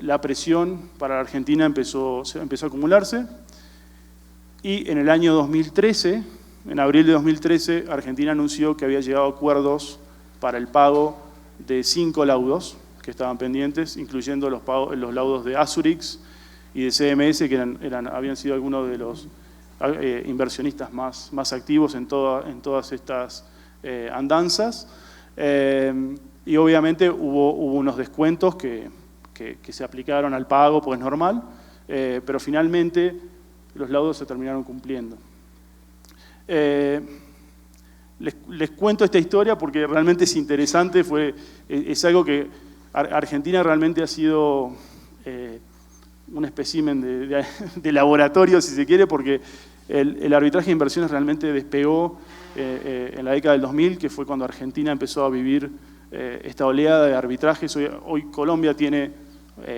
la presión para la Argentina empezó a acumularse. Y en el año 2013, en abril de 2013, Argentina anunció que había llegado a acuerdos para el pago de 5 laudos que estaban pendientes, incluyendo los laudos de Azurix y de CMS, que habían sido algunos de los inversionistas más activos en todas estas andanzas. Y obviamente hubo unos descuentos que se aplicaron al pago, pues normal, pero finalmente los laudos se terminaron cumpliendo. Les cuento esta historia porque realmente es interesante, es algo que Argentina realmente ha sido un espécimen de laboratorio, si se quiere, porque El arbitraje de inversiones realmente despegó en la década del 2000, que fue cuando Argentina empezó a vivir esta oleada de arbitrajes. Hoy Colombia tiene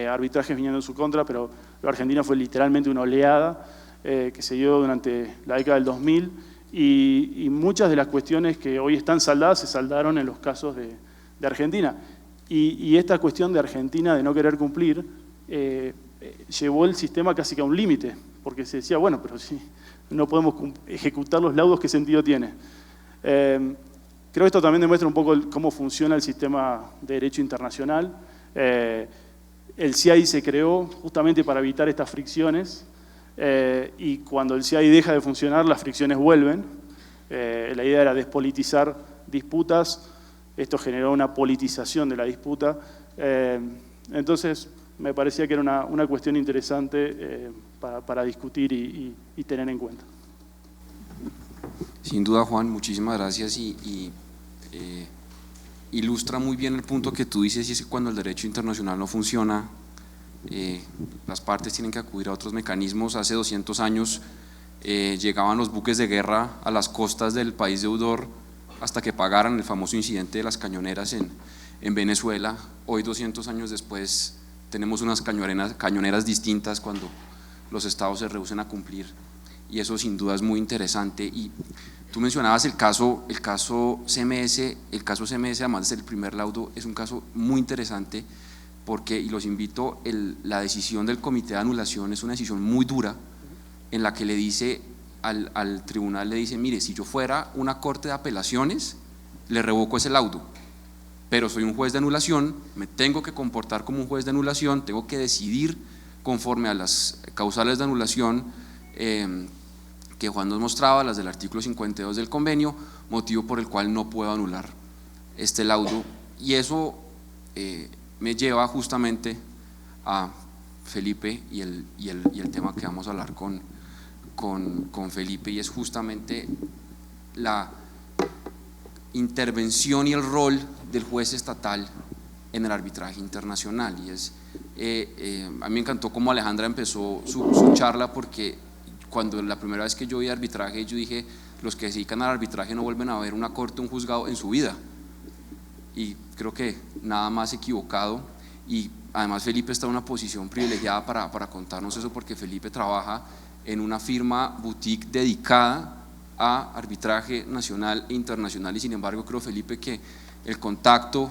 arbitrajes viniendo en su contra, pero Argentina fue literalmente una oleada que se dio durante la década del 2000 y muchas de las cuestiones que hoy están saldadas se saldaron en los casos de Argentina. Y esta cuestión de Argentina de no querer cumplir llevó el sistema casi que a un límite, porque se decía, bueno, pero si no podemos ejecutar los laudos, ¿qué sentido tiene? Creo que esto también demuestra un poco cómo funciona el sistema de derecho internacional. El CIAI se creó justamente para evitar estas fricciones y cuando el CIAI deja de funcionar, las fricciones vuelven. La idea era despolitizar disputas. Esto generó una politización de la disputa. Entonces, me parecía que era una cuestión interesante para discutir y tener en cuenta. Sin duda, Juan, muchísimas gracias y ilustra muy bien el punto que tú dices, y es que cuando el derecho internacional no funciona, las partes tienen que acudir a otros mecanismos. Hace 200 años llegaban los buques de guerra a las costas del país deudor hasta que pagaran, el famoso incidente de las cañoneras en Venezuela. Hoy, 200 años después, tenemos unas cañoneras distintas cuando los estados se rehúsan a cumplir, y eso sin duda es muy interesante. Y tú mencionabas el caso CMS. El caso CMS, además de ser el primer laudo, es un caso muy interesante porque, y los invito, la decisión del comité de anulación es una decisión muy dura en la que le dice al tribunal, le dice, mire, si yo fuera una corte de apelaciones, le revoco ese laudo, pero soy un juez de anulación, me tengo que comportar como un juez de anulación, tengo que decidir conforme a las causales de anulación que Juan nos mostraba, las del artículo 52 del convenio, motivo por el cual no puedo anular este laudo. Y eso me lleva justamente a Felipe y el tema que vamos a hablar con Felipe, y es justamente la intervención y el rol del juez estatal en el arbitraje internacional. Y a mí me encantó cómo Alejandra empezó su charla, porque cuando la primera vez que yo vi arbitraje, yo dije, los que se dedican al arbitraje no vuelven a ver una corte, un juzgado en su vida, y creo que nada más equivocado. Y además Felipe está en una posición privilegiada para contarnos eso, porque Felipe trabaja en una firma boutique dedicada a arbitraje nacional e internacional, y sin embargo creo, Felipe, que el contacto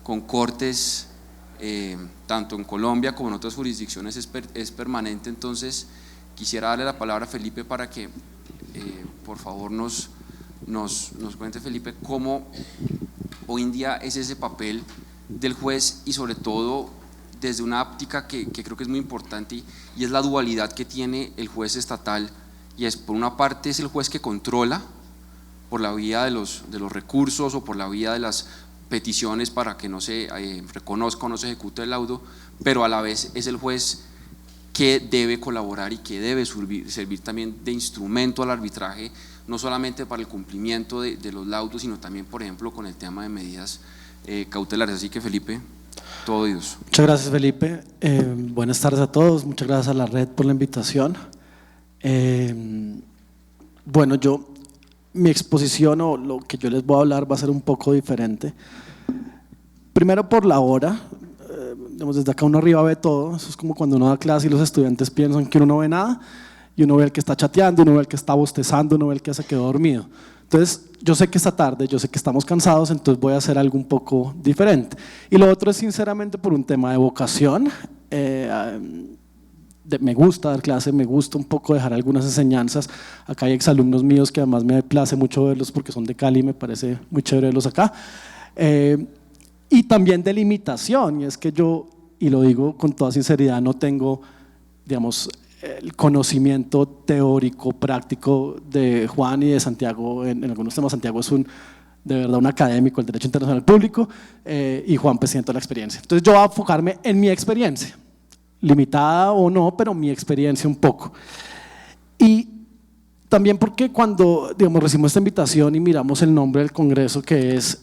con cortes tanto en Colombia como en otras jurisdicciones es permanente. Entonces quisiera darle la palabra a Felipe para que por favor nos cuente, Felipe, cómo hoy en día es ese papel del juez, y sobre todo desde una óptica que creo que es muy importante, y es la dualidad que tiene el juez estatal, y es, por una parte, es el juez que controla por la vía de los recursos o por la vía de las peticiones para que no se reconozca o no se ejecute el laudo, pero a la vez es el juez que debe colaborar y que debe servir también de instrumento al arbitraje, no solamente para el cumplimiento de los laudos, sino también, por ejemplo, con el tema de medidas cautelares. Así que, Felipe, todo oídos. Muchas gracias, Felipe. Buenas tardes a todos, muchas gracias a la red por la invitación. Bueno, mi exposición o lo que yo les voy a hablar va a ser un poco diferente. Primero, por la hora. Desde acá uno arriba ve todo. Eso es como cuando uno da clase y los estudiantes piensan que uno no ve nada, y uno ve el que está chateando, uno ve el que está bostezando, uno ve el que se quedó dormido. Entonces, yo sé que esta tarde, yo sé que estamos cansados, entonces voy a hacer algo un poco diferente. Y lo otro es sinceramente por un tema de vocación. Me gusta dar clase, me gusta un poco dejar algunas enseñanzas. Acá hay exalumnos míos que además me place mucho verlos porque son de Cali, me parece muy chévere verlos acá. Y también de limitación, y es que yo, y lo digo con toda sinceridad, no tengo, digamos, el conocimiento teórico, práctico de Juan y de Santiago. En algunos temas Santiago es de verdad un académico del derecho internacional público, y Juan pues siento la experiencia. Entonces yo voy a enfocarme en mi experiencia, limitada o no, pero mi experiencia un poco. Y también porque cuando, digamos, recibimos esta invitación y miramos el nombre del congreso, que es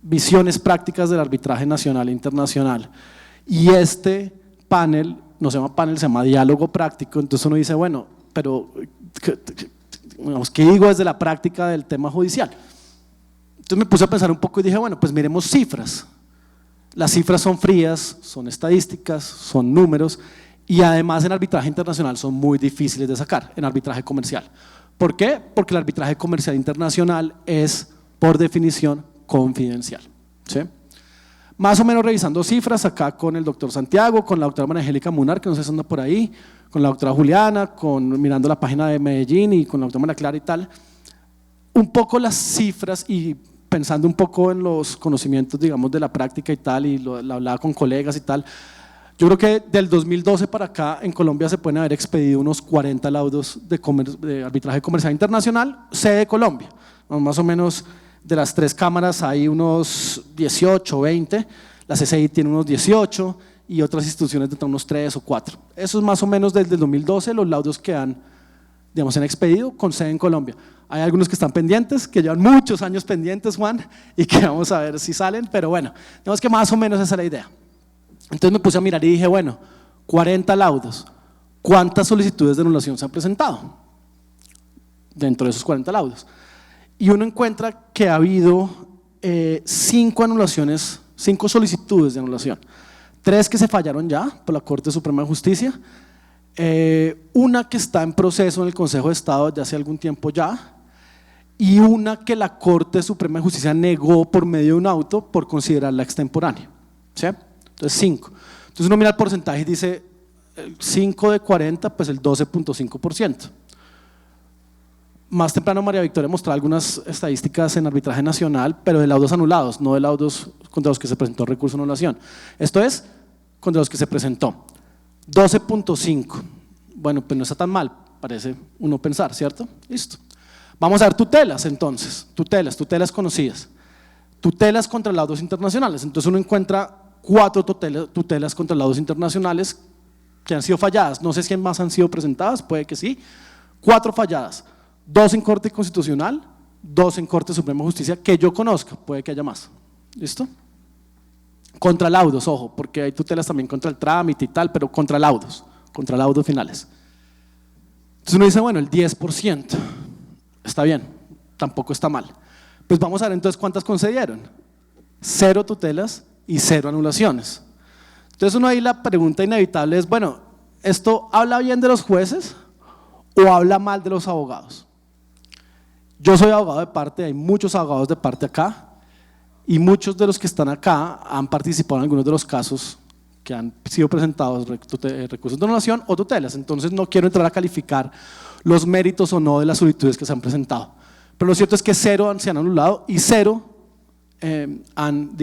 Visiones Prácticas del Arbitraje Nacional e Internacional, y este panel no se llama panel, se llama diálogo práctico, entonces uno dice, bueno, pero ¿qué digo desde la práctica del tema judicial? Entonces me puse a pensar un poco y dije, bueno, pues miremos cifras. Las cifras son frías, son estadísticas, son números y además en arbitraje internacional son muy difíciles de sacar, en arbitraje comercial. ¿Por qué? Porque el arbitraje comercial internacional es, por definición, confidencial, ¿sí? Más o menos revisando cifras acá con el doctor Santiago, con la doctora María Angélica Munar, que no sé si anda por ahí, con la doctora Juliana, mirando la página de Medellín y con la doctora María Clara y tal, un poco las cifras y pensando un poco en los conocimientos, digamos, de la práctica y tal, y la hablaba con colegas y tal, yo creo que del 2012 para acá en Colombia se pueden haber expedido unos 40 laudos de arbitraje comercial internacional, sede Colombia, más o menos de las 3 cámaras hay unos 18 o 20, la CCI tiene unos 18 y otras instituciones de unos 3 o 4. Eso es más o menos desde el 2012 los laudos que han expedido con sede en Colombia. Hay algunos que están pendientes, que llevan muchos años pendientes, Juan, y que vamos a ver si salen, pero bueno, digamos que más o menos esa es la idea. Entonces me puse a mirar y dije, bueno, 40 laudos, ¿cuántas solicitudes de anulación se han presentado dentro de esos 40 laudos? Y uno encuentra que ha habido 5 anulaciones, 5 solicitudes de anulación, 3 que se fallaron ya por la Corte Suprema de Justicia, una que está en proceso en el Consejo de Estado desde hace algún tiempo ya, y una que la Corte Suprema de Justicia negó por medio de un auto por considerarla extemporánea, ¿sí? Entonces 5. Entonces uno mira el porcentaje y dice 5 de 40, pues el 12.5%. Más temprano María Victoria mostró algunas estadísticas en arbitraje nacional, pero de laudos anulados, no de laudos contra los que se presentó recurso de anulación. Esto es, contra los que se presentó. 12.5. Bueno, pues no está tan mal, parece uno pensar, ¿cierto? Listo. Vamos a ver tutelas entonces, tutelas conocidas. Tutelas contra laudos internacionales. Entonces uno encuentra 4 tutelas contra laudos internacionales que han sido falladas. No sé si más han sido presentadas, puede que sí. 4 falladas. 2 en Corte Constitucional, 2 en Corte Suprema de Justicia, que yo conozca, puede que haya más. ¿Listo? Contra laudos, ojo, porque hay tutelas también contra el trámite y tal, pero contra laudos finales. Entonces uno dice, bueno, el 10%, está bien, tampoco está mal. Pues vamos a ver entonces cuántas concedieron. 0 tutelas y 0 anulaciones. Entonces uno ahí la pregunta inevitable es, bueno, ¿esto habla bien de los jueces o habla mal de los abogados? Yo soy abogado de parte, hay muchos abogados de parte acá y muchos de los que están acá han participado en algunos de los casos que han sido presentados, recursos de anulación o tutelas. Entonces no quiero entrar a calificar los méritos o no de las solicitudes que se han presentado. Pero lo cierto es que 0 se han anulado y 0 han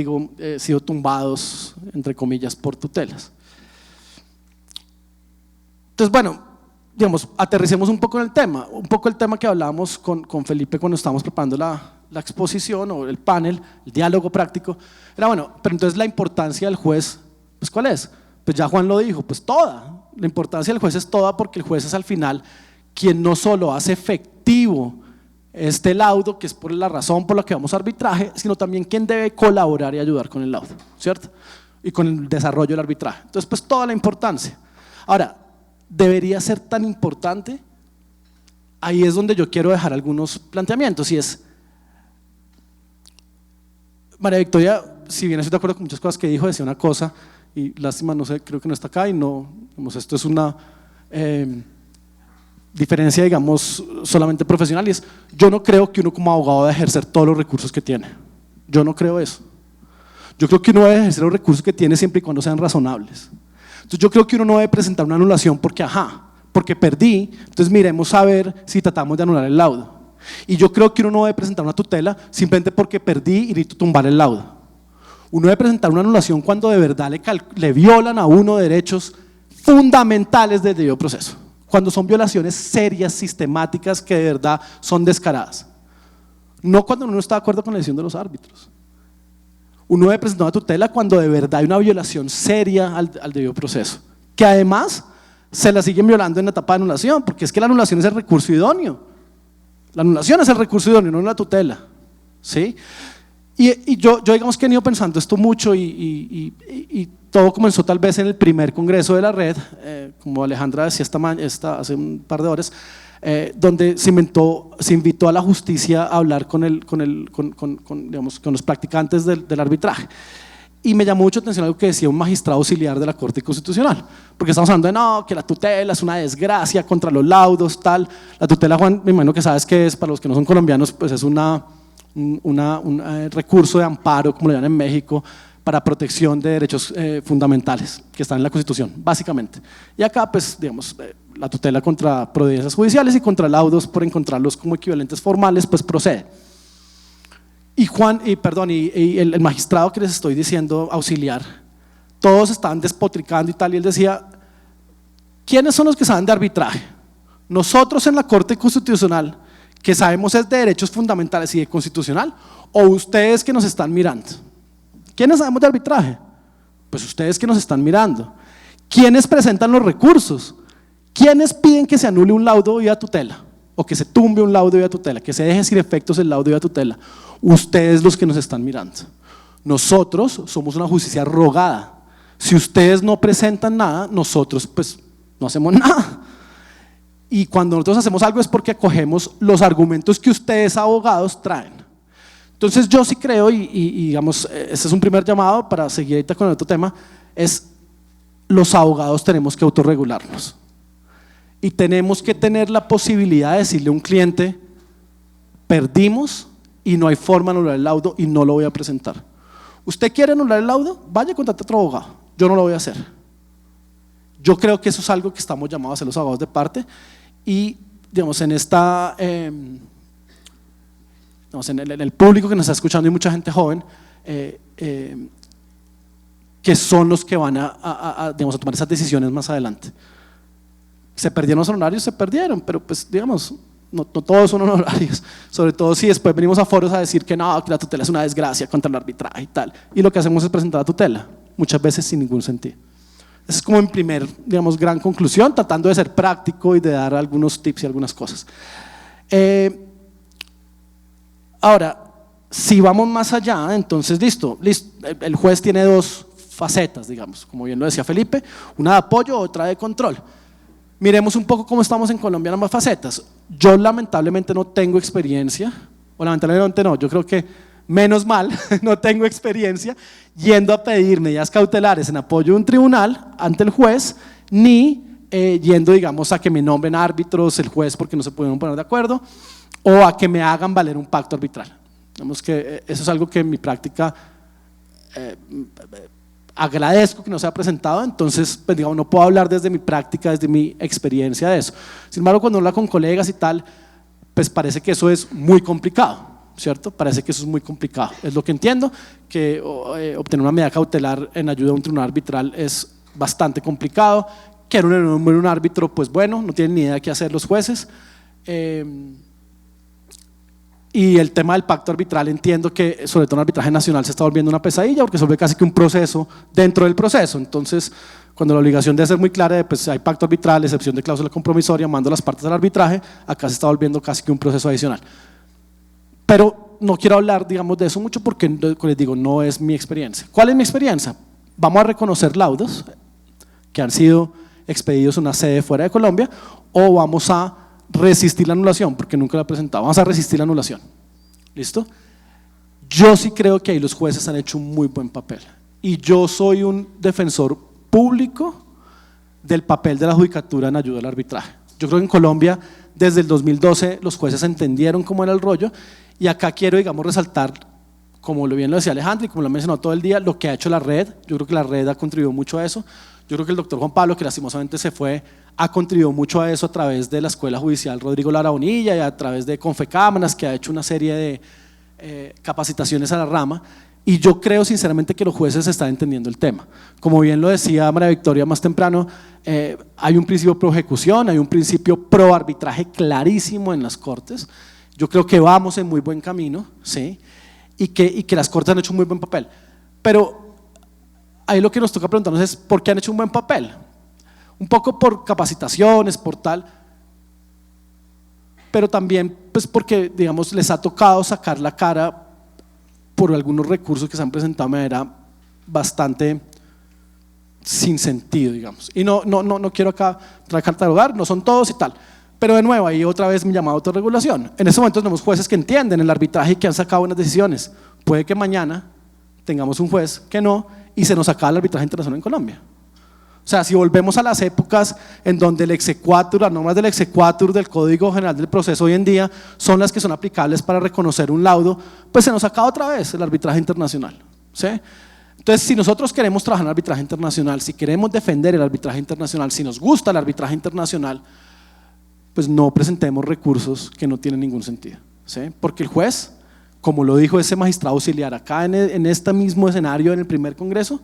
sido tumbados, entre comillas, por tutelas. Entonces, bueno, digamos, aterricemos un poco en el tema, que hablábamos con Felipe cuando estábamos preparando la exposición o el panel, el diálogo práctico, era bueno, pero entonces la importancia del juez, pues ¿cuál es? Pues ya Juan lo dijo, pues toda, la importancia del juez es toda porque el juez es al final quien no solo hace efectivo este laudo, que es por la razón por la que vamos a arbitraje, sino también quien debe colaborar y ayudar con el laudo, ¿cierto? Y con el desarrollo del arbitraje. Entonces, pues toda la importancia. Ahora, ¿debería ser tan importante? Ahí es donde yo quiero dejar algunos planteamientos y es, María Victoria, si bien estoy de acuerdo con muchas cosas que dijo, decía una cosa y lástima, no sé, creo que no está acá y no, digamos, esto es una diferencia, digamos, solamente profesional y es, yo no creo que uno como abogado debe ejercer todos los recursos que tiene, yo no creo eso. Yo creo que uno debe ejercer los recursos que tiene siempre y cuando sean razonables. Entonces yo creo que uno no debe presentar una anulación porque perdí, entonces miremos a ver si tratamos de anular el laudo. Y yo creo que uno no debe presentar una tutela simplemente porque perdí y necesito tumbar el laudo. Uno debe presentar una anulación cuando de verdad le violan a uno derechos fundamentales del debido proceso, cuando son violaciones serias, sistemáticas, que de verdad son descaradas. No cuando uno no está de acuerdo con la decisión de los árbitros. Uno debe presentar una tutela cuando de verdad hay una violación seria al debido proceso, que además se la siguen violando en la etapa de anulación, porque es que la anulación es el recurso idóneo. La anulación es el recurso idóneo, no la tutela, ¿sí? Y yo digamos que he ido pensando esto mucho y todo comenzó tal vez en el primer congreso de la red, como Alejandra decía hace un par de horas, donde se invitó a la justicia a hablar con los practicantes del arbitraje. Y me llamó mucho la atención algo que decía un magistrado auxiliar de la Corte Constitucional, porque estamos hablando de no, que la tutela es una desgracia contra los laudos, tal. La tutela, Juan, me imagino que sabes que es, para los que no son colombianos, pues es un recurso de amparo, como lo llaman en México, para protección de derechos fundamentales que están en la Constitución, básicamente. Y acá, pues, digamos, la tutela contra providencias judiciales y contra laudos, por encontrarlos como equivalentes formales, pues procede. Y el magistrado que les estoy diciendo, auxiliar, todos estaban despotricando y tal, y él decía, ¿quiénes son los que saben de arbitraje? Nosotros en la Corte Constitucional, que sabemos es de derechos fundamentales y de constitucional, o ustedes que nos están mirando. ¿Quiénes sabemos de arbitraje? Pues ustedes que nos están mirando. ¿Quiénes presentan los recursos? ¿Quiénes piden que se anule un laudo vía tutela? O que se tumbe un laudo vía tutela, que se deje sin efectos el laudo vía tutela. Ustedes los que nos están mirando. Nosotros somos una justicia rogada. Si ustedes no presentan nada, nosotros pues no hacemos nada. Y cuando nosotros hacemos algo es porque acogemos los argumentos que ustedes abogados traen. Entonces yo sí creo, y digamos, este es un primer llamado para seguir ahorita con el otro tema, es los abogados tenemos que autorregularnos. Y tenemos que tener la posibilidad de decirle a un cliente, perdimos y no hay forma de anular el laudo y no lo voy a presentar. ¿Usted quiere anular el laudo? Vaya y contrate a otro abogado, yo no lo voy a hacer. Yo creo que eso es algo que estamos llamados a hacer los abogados de parte y digamos en el público que nos está escuchando y mucha gente joven que son los que van a tomar esas decisiones más adelante. Se perdieron los honorarios, se perdieron, pero pues digamos, no todos son honorarios, sobre todo si después venimos a foros a decir que no, que la tutela es una desgracia contra el arbitraje y tal, y lo que hacemos es presentar la tutela, muchas veces sin ningún sentido. Esa es como mi primer, digamos, gran conclusión, tratando de ser práctico y de dar algunos tips y algunas cosas. Ahora, si vamos más allá, entonces listo, el juez tiene dos facetas, digamos, como bien lo decía Felipe, una de apoyo, otra de control. Miremos un poco cómo estamos en Colombia en ambas facetas. Yo lamentablemente no tengo experiencia, o lamentablemente no, yo creo que menos mal, no tengo experiencia yendo a pedir medidas cautelares en apoyo de un tribunal ante el juez, ni yendo, digamos, a que me nombren árbitros el juez porque no se pudieron poner de acuerdo, o a que me hagan valer un pacto arbitral. Digamos que eso es algo que en mi práctica agradezco que no se haya presentado, entonces pues, digamos, no puedo hablar desde mi práctica, desde mi experiencia de eso. Sin embargo, cuando hablo con colegas y tal, pues parece que eso es muy complicado, ¿cierto? Parece que eso es muy complicado. Es lo que entiendo, que obtener una medida cautelar en ayuda de un tribunal arbitral es bastante complicado, que un árbitro, pues bueno, no tienen ni idea de qué hacer los jueces. Y el tema del pacto arbitral, entiendo que sobre todo en el arbitraje nacional se está volviendo una pesadilla porque se vuelve casi que un proceso dentro del proceso. Entonces, cuando la obligación debe ser muy clara de pues hay pacto arbitral, excepción de cláusula compromisoria, mando las partes al arbitraje, acá se está volviendo casi que un proceso adicional. Pero no quiero hablar, digamos, de eso mucho porque, como les digo, no es mi experiencia. ¿Cuál es mi experiencia? Vamos a reconocer laudos que han sido expedidos en una sede fuera de Colombia o vamos a resistir la anulación, porque nunca la he presentado, vamos a resistir la anulación, ¿listo? Yo sí creo que ahí los jueces han hecho un muy buen papel y yo soy un defensor público del papel de la judicatura en ayuda al arbitraje. Yo creo que en Colombia desde el 2012 los jueces entendieron cómo era el rollo y acá quiero, digamos, resaltar, como bien lo decía Alejandro y como lo ha mencionado todo el día, lo que ha hecho la red. Yo creo que la red ha contribuido mucho a eso. Yo creo que el doctor Juan Pablo, que lastimosamente se fue, ha contribuido mucho a eso a través de la Escuela Judicial Rodrigo Lara Bonilla y a través de Confecámaras, que ha hecho una serie de capacitaciones a la rama. Y yo creo sinceramente que los jueces están entendiendo el tema. Como bien lo decía María Victoria más temprano, hay un principio pro ejecución, hay un principio pro arbitraje clarísimo en las cortes. Yo creo que vamos en muy buen camino, ¿sí? Y que las cortes han hecho un muy buen papel. Pero ahí lo que nos toca preguntarnos es ¿por qué han hecho un buen papel? Un poco por capacitaciones, por tal, pero también pues porque, digamos, les ha tocado sacar la cara por algunos recursos que se han presentado de manera bastante sin sentido, digamos. Y no quiero acá catalogar, no son todos y tal, Pero de nuevo, ahí otra vez mi llamado a autorregulación. En este momento tenemos jueces que entienden el arbitraje y que han sacado buenas decisiones. Puede que mañana tengamos un juez que no y se nos acaba el arbitraje internacional en Colombia. O sea, si volvemos a las épocas en donde el exequatur, las normas del exequatur del Código General del Proceso hoy en día son las que son aplicables para reconocer un laudo, pues se nos acaba otra vez el arbitraje internacional, ¿sí? Entonces, si nosotros queremos trabajar en arbitraje internacional, si queremos defender el arbitraje internacional, si nos gusta el arbitraje internacional, pues no presentemos recursos que no tienen ningún sentido, ¿sí? Porque el juez, como lo dijo ese magistrado auxiliar acá en este mismo escenario en el primer congreso,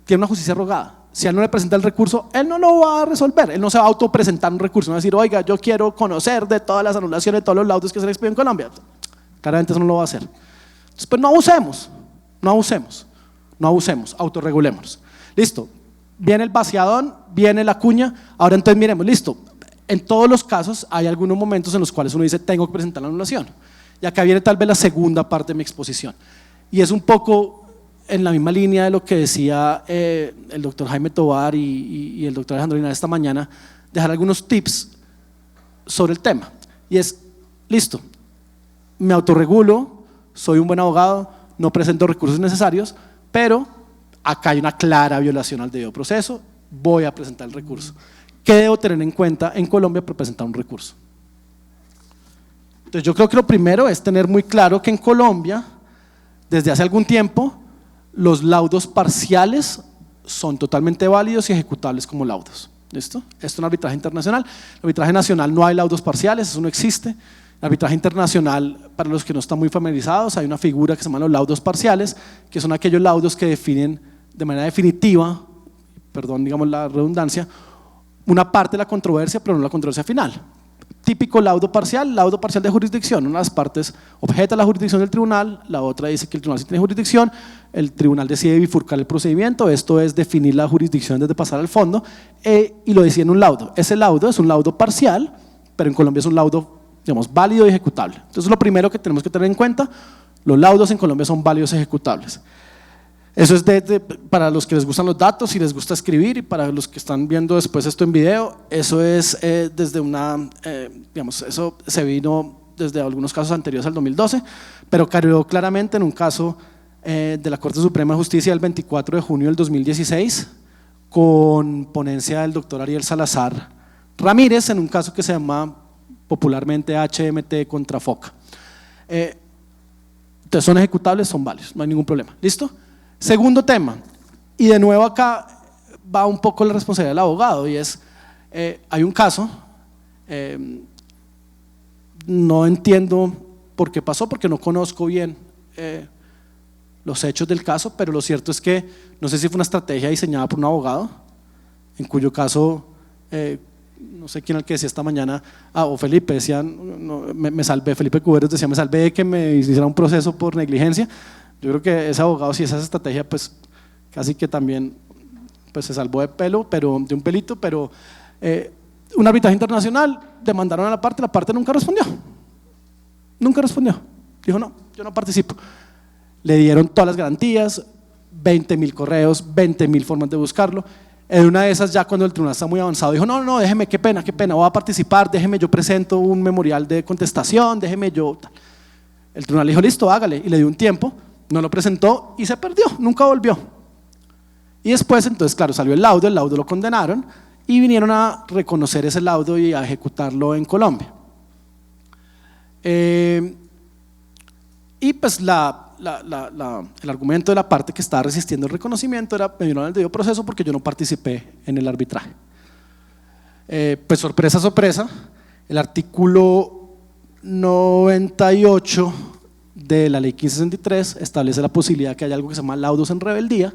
tiene una justicia rogada. Si a él no le presenta el recurso, él no lo va a resolver, él no se va a autopresentar un recurso, no va a decir, oiga, yo quiero conocer de todas las anulaciones, de todos los laudos que se le expiden en Colombia. Claramente eso no lo va a hacer. Entonces, pues no abusemos, autorregulémonos. Listo, viene el vaciadón, viene la cuña, ahora entonces miremos, listo, en todos los casos hay algunos momentos en los cuales uno dice, tengo que presentar la anulación. Y acá viene tal vez la segunda parte de mi exposición. Y es un poco en la misma línea de lo que decía el doctor Jaime Tovar y el doctor Alejandro Linares esta mañana, dejar algunos tips sobre el tema. Y es, listo, me autorregulo, soy un buen abogado, no presento recursos necesarios, pero acá hay una clara violación al debido proceso, voy a presentar el recurso. ¿Qué debo tener en cuenta en Colombia para presentar un recurso? Entonces yo creo que lo primero es tener muy claro que en Colombia, desde hace algún tiempo, los laudos parciales son totalmente válidos y ejecutables como laudos. ¿Listo? Esto es un arbitraje internacional. En el arbitraje nacional no hay laudos parciales, eso no existe. En el arbitraje internacional, para los que no están muy familiarizados, hay una figura que se llama los laudos parciales, que son aquellos laudos que definen de manera definitiva, perdón, digamos la redundancia, una parte de la controversia, pero no la controversia final. Típico laudo parcial de jurisdicción. Una de las partes objeta la jurisdicción del tribunal, la otra dice que el tribunal sí tiene jurisdicción, el tribunal decide bifurcar el procedimiento, esto es definir la jurisdicción antes de pasar al fondo, y lo decide en un laudo. Ese laudo es un laudo parcial, pero en Colombia es un laudo, digamos, válido y ejecutable. Entonces lo primero que tenemos que tener en cuenta, los laudos en Colombia son válidos y ejecutables. Eso es para los que les gustan los datos y les gusta escribir, y para los que están viendo después esto en video, eso es desde digamos, eso se vino desde algunos casos anteriores al 2012, pero quedó claramente en un caso de la Corte Suprema de Justicia el 24 de junio del 2016, con ponencia del doctor Ariel Salazar Ramírez, en un caso que se llama popularmente HMT contra FOCA. Entonces son ejecutables, son válidos, no hay ningún problema. ¿Listo? Segundo tema, y de nuevo acá va un poco la responsabilidad del abogado, y es, hay un caso, no entiendo por qué pasó, porque no conozco bien los hechos del caso, pero lo cierto es que no sé si fue una estrategia diseñada por un abogado, en cuyo caso, no sé quién era el que decía esta mañana, o Felipe, decía, me salvé, Felipe Cuberos decía, me salvé de que me hiciera un proceso por negligencia. Yo creo que ese abogado, si esa estrategia, pues casi que también pues, se salvó de un pelito, pero un arbitraje internacional, demandaron a la parte nunca respondió. Dijo, no, yo no participo. Le dieron todas las garantías, 20.000 correos, 20.000 formas de buscarlo. En una de esas, ya cuando el tribunal está muy avanzado, dijo, no, déjeme, qué pena, voy a participar, déjeme, yo presento un memorial de contestación, déjeme yo, tal. El tribunal dijo, listo, hágale, y le dio un tiempo. No lo presentó y se perdió, nunca volvió. Y después, entonces, claro, salió el laudo lo condenaron y vinieron a reconocer ese laudo y a ejecutarlo en Colombia. Y pues el argumento de la parte que estaba resistiendo el reconocimiento era, me dieron el debido proceso porque yo no participé en el arbitraje. Pues sorpresa, el artículo 98 de la ley 1563 establece la posibilidad de que haya algo que se llama laudos en rebeldía,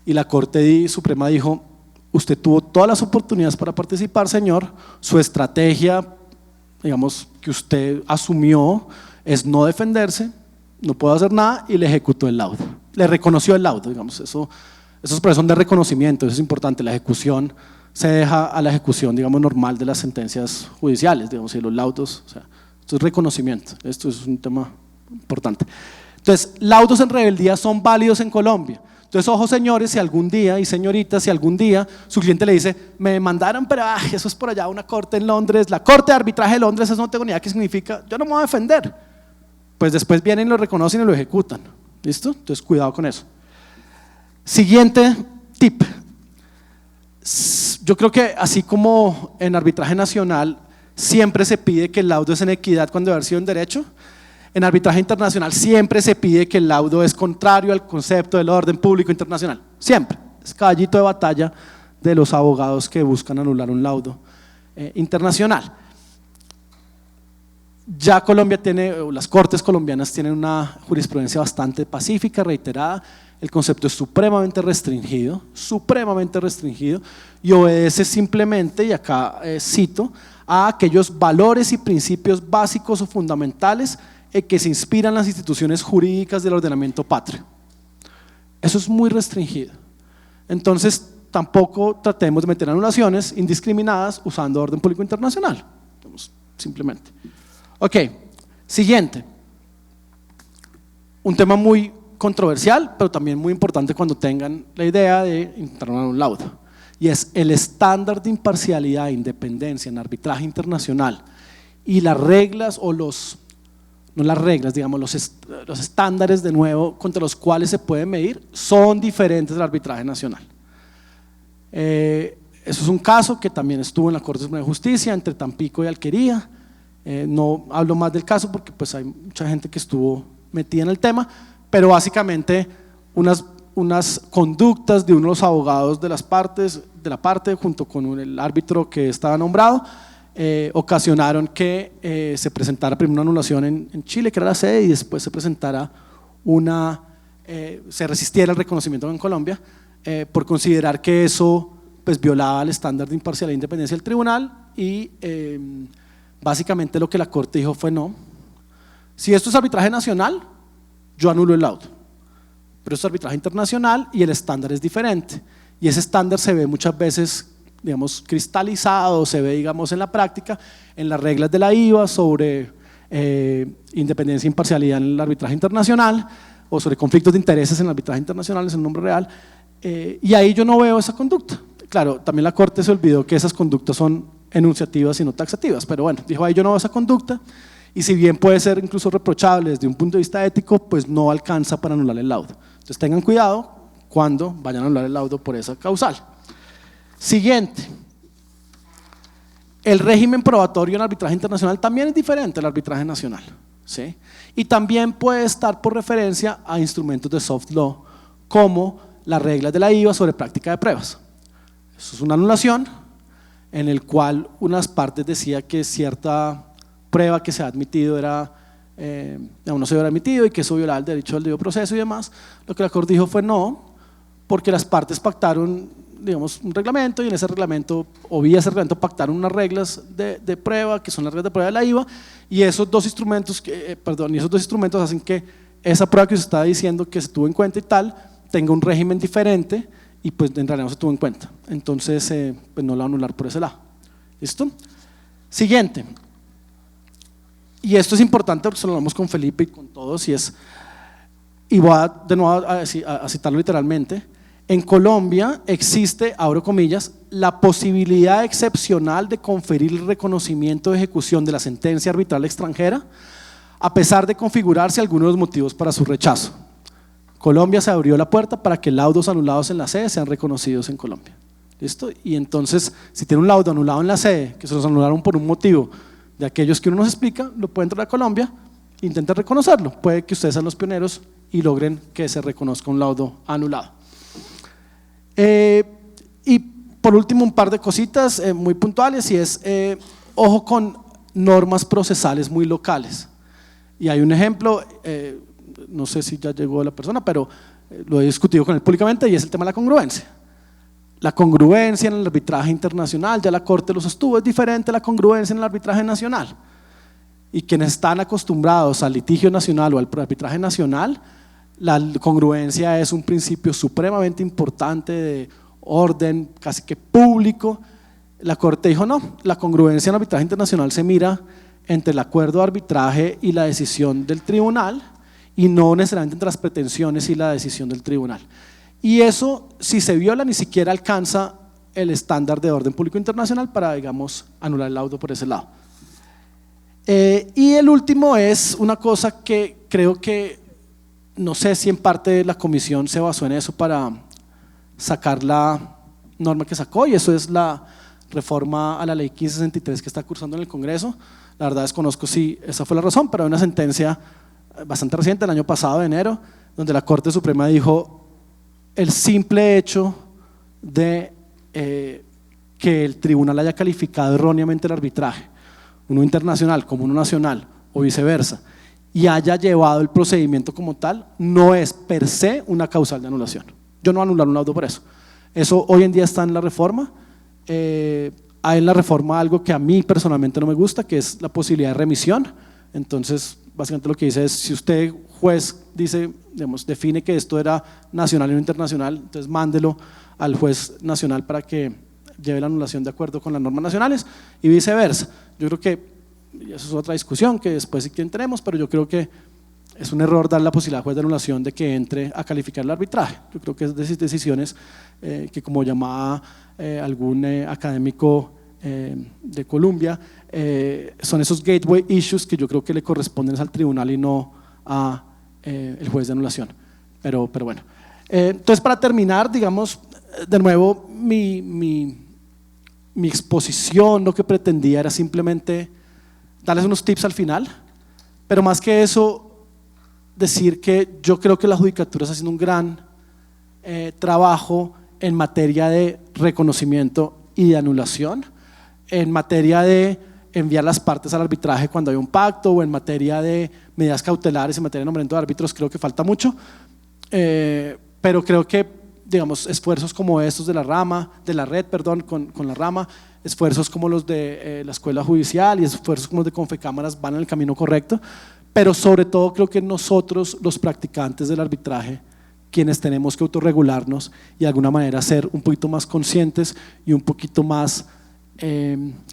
y la Corte Suprema dijo, usted tuvo todas las oportunidades para participar, señor, su estrategia, digamos, que usted asumió es no defenderse, no puede hacer nada, y le ejecutó el laudo, le reconoció el laudo, digamos, esos procesos son de reconocimiento, eso es importante, la ejecución se deja a la ejecución, digamos, normal de las sentencias judiciales, digamos, y los laudos, o sea, esto es reconocimiento, esto es un tema importante. Entonces, laudos en rebeldía son válidos en Colombia. Entonces, ojo señores, si algún día, y señoritas, si algún día su cliente le dice, me demandaron, pero eso es por allá una corte en Londres, la corte de arbitraje de Londres, eso no tengo ni idea qué significa, yo no me voy a defender. Pues después vienen, lo reconocen y lo ejecutan. ¿Listo? Entonces, cuidado con eso. Siguiente tip. Yo creo que así como en arbitraje nacional siempre se pide que el laudo es en equidad cuando debe haber sido en derecho, en arbitraje internacional siempre se pide que el laudo es contrario al concepto del orden público internacional. Siempre. Es caballito de batalla de los abogados que buscan anular un laudo internacional. Ya Colombia tiene, las cortes colombianas tienen una jurisprudencia bastante pacífica, reiterada. El concepto es supremamente restringido y obedece simplemente, y acá cito, a aquellos valores y principios básicos o fundamentales que se inspiran las instituciones jurídicas del ordenamiento patrio. Eso es muy restringido. Entonces, tampoco tratemos de meter anulaciones indiscriminadas usando orden público internacional. Simplemente. Ok, siguiente. Un tema muy controversial, pero también muy importante cuando tengan la idea de intentar un laudo. Y es el estándar de imparcialidad e independencia en arbitraje internacional y las reglas o no las reglas, digamos, los estándares de nuevo contra los cuales se puede medir son diferentes del arbitraje nacional. Eso es un caso que también estuvo en la Corte Suprema de Justicia entre Tampico y Alquería. No hablo más del caso porque pues hay mucha gente que estuvo metida en el tema, pero básicamente unas conductas de uno de los abogados de la parte junto con el árbitro que estaba nombrado ocasionaron que se presentara primero una anulación en Chile, que era la sede, y después se presentara se resistiera el reconocimiento en Colombia por considerar que eso pues violaba el estándar de imparcialidad e independencia del tribunal y básicamente lo que la Corte dijo fue no, si esto es arbitraje nacional, yo anulo el laudo, pero esto es arbitraje internacional y el estándar es diferente y ese estándar se ve muchas veces, digamos, cristalizado, se ve, digamos, en la práctica, en las reglas de la IVA sobre independencia e imparcialidad en el arbitraje internacional o sobre conflictos de intereses en el arbitraje internacional, es el nombre real, y ahí yo no veo esa conducta. Claro, también la Corte se olvidó que esas conductas son enunciativas y no taxativas, pero bueno, dijo ahí yo no veo esa conducta y si bien puede ser incluso reprochable desde un punto de vista ético, pues no alcanza para anular el laudo. Entonces tengan cuidado cuando vayan a anular el laudo por esa causal. Siguiente, el régimen probatorio en arbitraje internacional también es diferente al arbitraje nacional, ¿sí? Y también puede estar por referencia a instrumentos de soft law como las reglas de la IVA sobre práctica de pruebas. Eso es una anulación en el cual unas partes decía que cierta prueba que se ha admitido no se hubiera admitido y que eso violaba el derecho al debido proceso y demás. Lo que la Corte dijo fue no, porque las partes pactaron, digamos, un reglamento y en ese reglamento, o vía ese reglamento, pactaron unas reglas de prueba que son las reglas de prueba de la IVA y esos dos instrumentos hacen que esa prueba que se está diciendo que se tuvo en cuenta y tal tenga un régimen diferente y pues en realidad no se tuvo en cuenta. Entonces, pues no la va a anular por ese lado. ¿Listo? Siguiente. Y esto es importante porque se lo hablamos con Felipe y con todos y voy de nuevo a citarlo literalmente. En Colombia existe, abro comillas, la posibilidad excepcional de conferir el reconocimiento de ejecución de la sentencia arbitral extranjera a pesar de configurarse algunos de los motivos para su rechazo. Colombia se abrió la puerta para que laudos anulados en la sede sean reconocidos en Colombia. ¿Listo? Y entonces, si tiene un laudo anulado en la sede, que se los anularon por un motivo de aquellos que uno nos explica, lo pueden traer a Colombia, intenten reconocerlo. Puede que ustedes sean los pioneros y logren que se reconozca un laudo anulado. Y por último, un par de cositas muy puntuales y es, ojo con normas procesales muy locales. Y hay un ejemplo, no sé si ya llegó la persona, pero lo he discutido con él públicamente y es el tema de la congruencia. La congruencia en el arbitraje internacional, ya la Corte lo sostuvo, es diferente a la congruencia en el arbitraje nacional. Y quienes están acostumbrados al litigio nacional o al arbitraje nacional, la congruencia es un principio supremamente importante de orden, casi que público. La Corte dijo no, la congruencia en el arbitraje internacional se mira entre el acuerdo de arbitraje y la decisión del tribunal y no necesariamente entre las pretensiones y la decisión del tribunal. y eso, si se viola, ni siquiera alcanza el estándar de orden público internacional para, digamos, anular el laudo por ese lado. Y el último es una cosa que creo que, no sé si en parte la comisión se basó en eso para sacar la norma que sacó, y eso es la reforma a la ley 1563 que está cursando en el Congreso. La verdad desconozco si esa fue la razón, pero hay una sentencia bastante reciente, el año pasado, de enero, donde la Corte Suprema dijo el simple hecho de que el tribunal haya calificado erróneamente el arbitraje, uno internacional como uno nacional o viceversa, y haya llevado el procedimiento como tal, no es per se una causal de anulación. Yo no voy a anular un laudo por eso. Eso hoy en día está en la reforma. Hay en la reforma algo que a mí personalmente no me gusta, que es la posibilidad de remisión. Entonces, básicamente lo que dice es, si usted, juez, dice, digamos, define que esto era nacional y no internacional, entonces mándelo al juez nacional para que lleve la anulación de acuerdo con las normas nacionales y viceversa. Yo creo que, y eso es otra discusión que después sí que entremos, pero yo creo que es un error dar la posibilidad al juez de anulación de que entre a calificar el arbitraje. Yo creo que es de decisiones que, como llamaba algún académico de Colombia, son esos gateway issues que yo creo que le corresponden al tribunal y no a el juez de anulación. Pero bueno. Entonces, para terminar, digamos, de nuevo, mi exposición lo que pretendía era simplemente darles unos tips al final, pero más que eso, decir que yo creo que la judicatura está haciendo un gran trabajo en materia de reconocimiento y de anulación, en materia de enviar las partes al arbitraje cuando hay un pacto, o en materia de medidas cautelares, en materia de nombramiento de árbitros. Creo que falta mucho, pero creo que, digamos, esfuerzos como estos de la red, con la rama, esfuerzos como los de la escuela judicial y esfuerzos como los de Confecámaras van en el camino correcto, pero sobre todo creo que nosotros, los practicantes del arbitraje, quienes tenemos que autorregularnos y de alguna manera ser un poquito más conscientes y un poquito más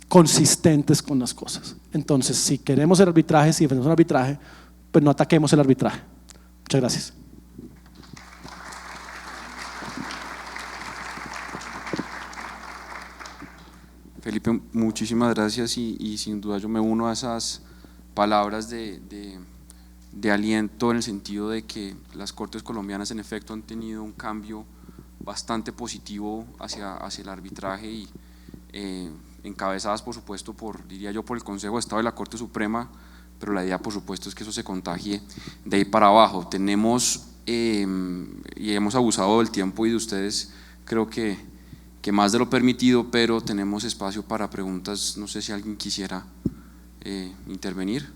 consistentes con las cosas. Entonces, si queremos el arbitraje, si defendemos el arbitraje, pues no ataquemos el arbitraje. Muchas gracias. Felipe, muchísimas gracias y sin duda yo me uno a esas palabras de aliento, en el sentido de que las Cortes colombianas en efecto han tenido un cambio bastante positivo hacia el arbitraje y encabezadas por supuesto diría yo, por el Consejo de Estado y la Corte Suprema, pero la idea por supuesto es que eso se contagie de ahí para abajo. Tenemos y hemos abusado del tiempo y de ustedes, creo que más de lo permitido, pero tenemos espacio para preguntas. No sé si alguien quisiera intervenir.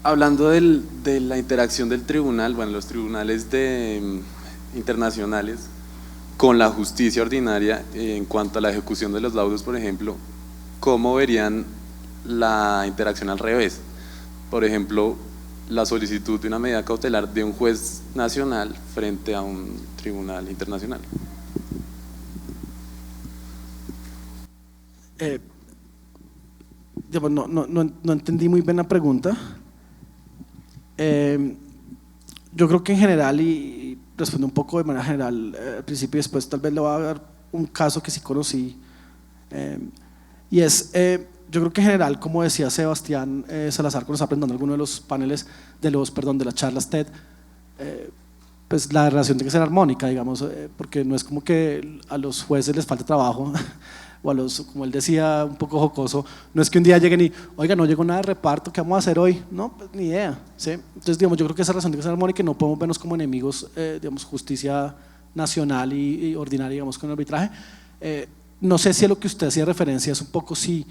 Hablando de la interacción del tribunal, bueno, los tribunales internacionales con la justicia ordinaria en cuanto a la ejecución de los laudos, por ejemplo, ¿cómo verían la interacción al revés? Por ejemplo, la solicitud de una medida cautelar de un juez nacional frente a un tribunal internacional. No entendí muy bien la pregunta. Yo creo que en general, y respondo un poco de manera general al principio y después tal vez le voy a dar un caso que sí conocí, y es, yo creo que en general, como decía Sebastián Salazar cuando está presentando alguno de los paneles, de las charlas TED, pues la relación tiene que ser armónica, digamos, porque no es como que a los jueces les falte trabajo o a los, como él decía un poco jocoso, no es que un día lleguen y, oiga, no llegó nada de reparto, ¿qué vamos a hacer hoy? No, pues ni idea, ¿sí? Entonces, digamos, yo creo que esa relación tiene que ser armónica y no podemos vernos como enemigos, digamos, justicia nacional y ordinaria, digamos, con el arbitraje. No sé si a lo que usted hacía referencia es un poco si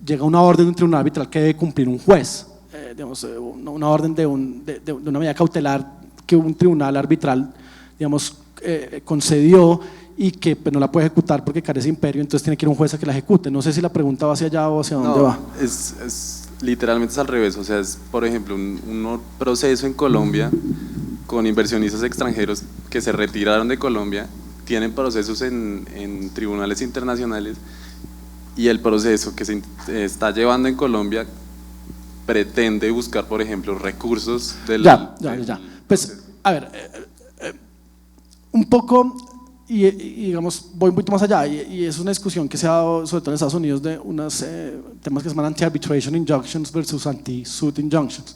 llega una orden de un tribunal arbitral que debe cumplir un juez, digamos, una orden de una medida cautelar que un tribunal arbitral, digamos, concedió y que pues, no la puede ejecutar porque carece de imperio, entonces tiene que ir un juez a que la ejecute. No sé si la pregunta va hacia allá o hacia dónde va. Literalmente es al revés, o sea, es por ejemplo un proceso en Colombia con inversionistas extranjeros que se retiraron de Colombia, tienen procesos en tribunales internacionales y el proceso que se está llevando en Colombia pretende buscar, por ejemplo, recursos del… Ya. Pues, a ver, un poco y digamos, voy un poquito más allá, y es una discusión que se ha dado sobre todo en Estados Unidos de unos temas que se llaman anti-arbitration injunctions versus anti-suit injunctions.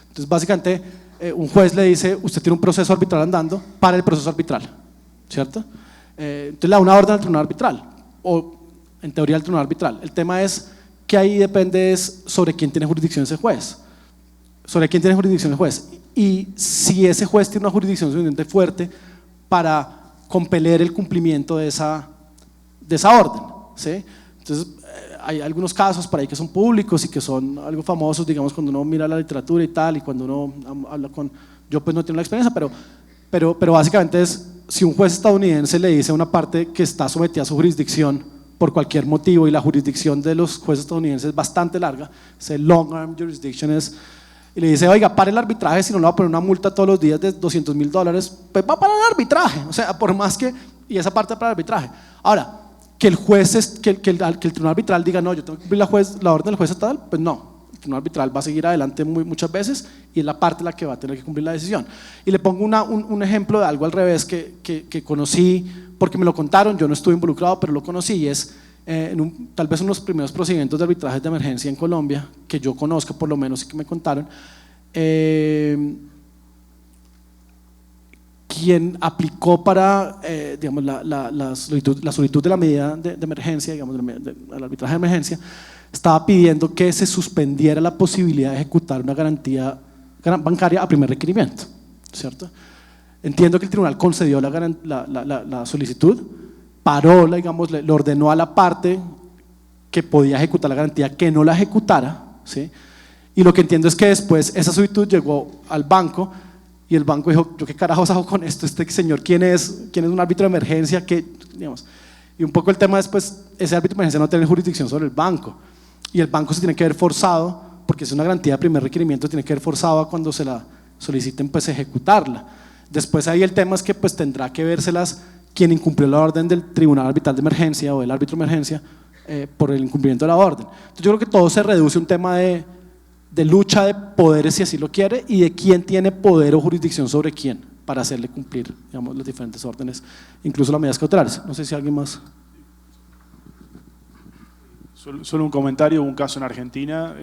Entonces básicamente un juez le dice, usted tiene un proceso arbitral andando, para el proceso arbitral, ¿cierto? Entonces le da una orden al tribunal arbitral, o en teoría al tribunal arbitral. El tema es que ahí depende sobre quién tiene jurisdicción ese juez, y si ese juez tiene una jurisdicción suficientemente fuerte para compeler el cumplimiento de esa orden, ¿sí? Entonces hay algunos casos por ahí que son públicos y que son algo famosos, digamos, cuando uno mira la literatura y tal, y cuando uno habla con, yo pues no tengo la experiencia, pero básicamente es, si un juez estadounidense le dice a una parte que está sometida a su jurisdicción por cualquier motivo, y la jurisdicción de los jueces estadounidenses es bastante larga, ese long arm jurisdiction y le dice, oiga, pare el arbitraje, si no le va a poner una multa todos los días de $200,000, pues va a parar el arbitraje, o sea, por más que, y esa parte para el arbitraje. Ahora, que el juez, que el tribunal arbitral diga, no, yo tengo que cumplir la orden del juez estatal, pues no, el tribunal arbitral va a seguir adelante muchas veces, y es la parte la que va a tener que cumplir la decisión. Y le pongo un ejemplo de algo al revés que conocí, porque me lo contaron, yo no estuve involucrado, pero lo conocí, y es tal vez uno de los primeros procedimientos de arbitraje de emergencia en Colombia, que yo conozco por lo menos y que me contaron, quien aplicó para digamos, la solicitud de la medida de emergencia, digamos, del arbitraje de emergencia, estaba pidiendo que se suspendiera la posibilidad de ejecutar una garantía bancaria a primer requerimiento, ¿cierto? Entiendo que el tribunal concedió la solicitud, paró, digamos, le ordenó a la parte que podía ejecutar la garantía que no la ejecutara, ¿sí? Y lo que entiendo es que después esa solicitud llegó al banco, y el banco dijo, ¿yo qué carajos hago con esto? Este señor, ¿quién es un árbitro de emergencia? Digamos, y un poco el tema es, pues, ese árbitro de emergencia no tiene jurisdicción sobre el banco, y el banco se tiene que ver forzado, porque es una garantía de primer requerimiento, tiene que ver forzado a cuando se la soliciten, pues, ejecutarla. Después ahí el tema es que, pues, tendrá que vérselas quien incumplió la orden del tribunal arbitral de emergencia o del árbitro de emergencia por el incumplimiento de la orden. Entonces yo creo que todo se reduce a un tema de lucha de poderes, si así lo quiere, y de quién tiene poder o jurisdicción sobre quién para hacerle cumplir, digamos, las diferentes órdenes, incluso las medidas cautelares. No sé si alguien más. Solo un comentario, un caso en Argentina,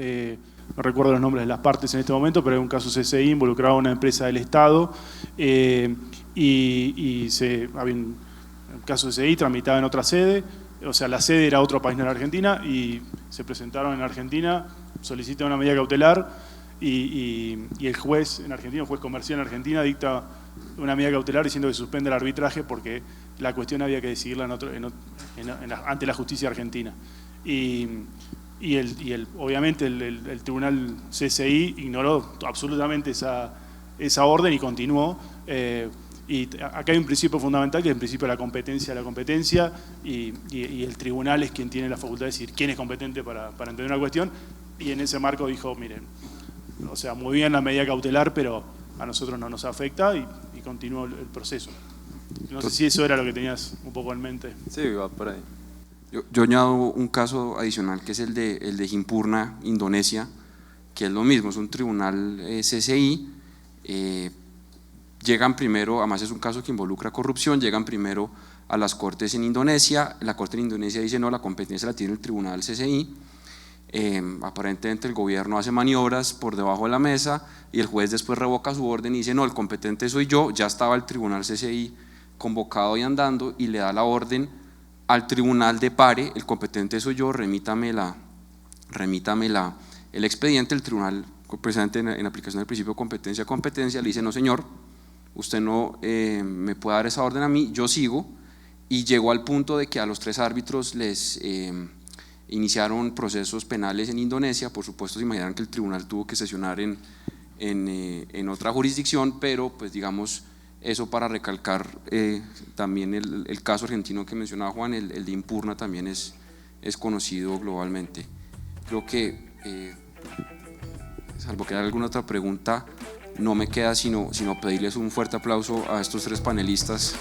no recuerdo los nombres de las partes en este momento, pero hay un caso CCI involucrado a una empresa del Estado, y había un caso CCI tramitado en otra sede, o sea, la sede era otro país, no era Argentina, y se presentaron en Argentina, solicitan una medida cautelar, y el juez en Argentina, el juez comercial en Argentina, dicta una medida cautelar diciendo que suspende el arbitraje porque la cuestión había que decidirla ante la justicia argentina. Obviamente el tribunal CCI ignoró absolutamente esa orden y continuó. Y acá hay un principio fundamental, que es el principio de la competencia, y el tribunal es quien tiene la facultad de decir quién es competente para entender una cuestión, y en ese marco dijo, miren, o sea, muy bien la medida cautelar, pero a nosotros no nos afecta, y continuó el proceso. No sé si eso era lo que tenías un poco en mente. Sí, va por ahí. Yo añado un caso adicional, que es el de Jimpurna, Indonesia, que es lo mismo, es un tribunal CCI, llegan primero, además es un caso que involucra corrupción, llegan primero a las cortes en Indonesia, la corte en Indonesia dice no, la competencia la tiene el tribunal CCI, aparentemente el gobierno hace maniobras por debajo de la mesa, y el juez después revoca su orden y dice no, el competente soy yo, ya estaba el tribunal CCI convocado y andando, y le da la orden al tribunal de pare, el competente soy yo, remítame el expediente. El tribunal, precisamente en aplicación del principio de competencia, le dice no señor, usted no me puede dar esa orden a mí, yo sigo, y llegó al punto de que a los 3 árbitros les iniciaron procesos penales en Indonesia. Por supuesto se imaginan que el tribunal tuvo que sesionar en otra jurisdicción, pero pues digamos, eso para recalcar también el caso argentino que mencionaba Juan, el de Jimpurna también es conocido globalmente. Creo que, salvo que haya alguna otra pregunta, no me queda sino pedirles un fuerte aplauso a estos 3 panelistas.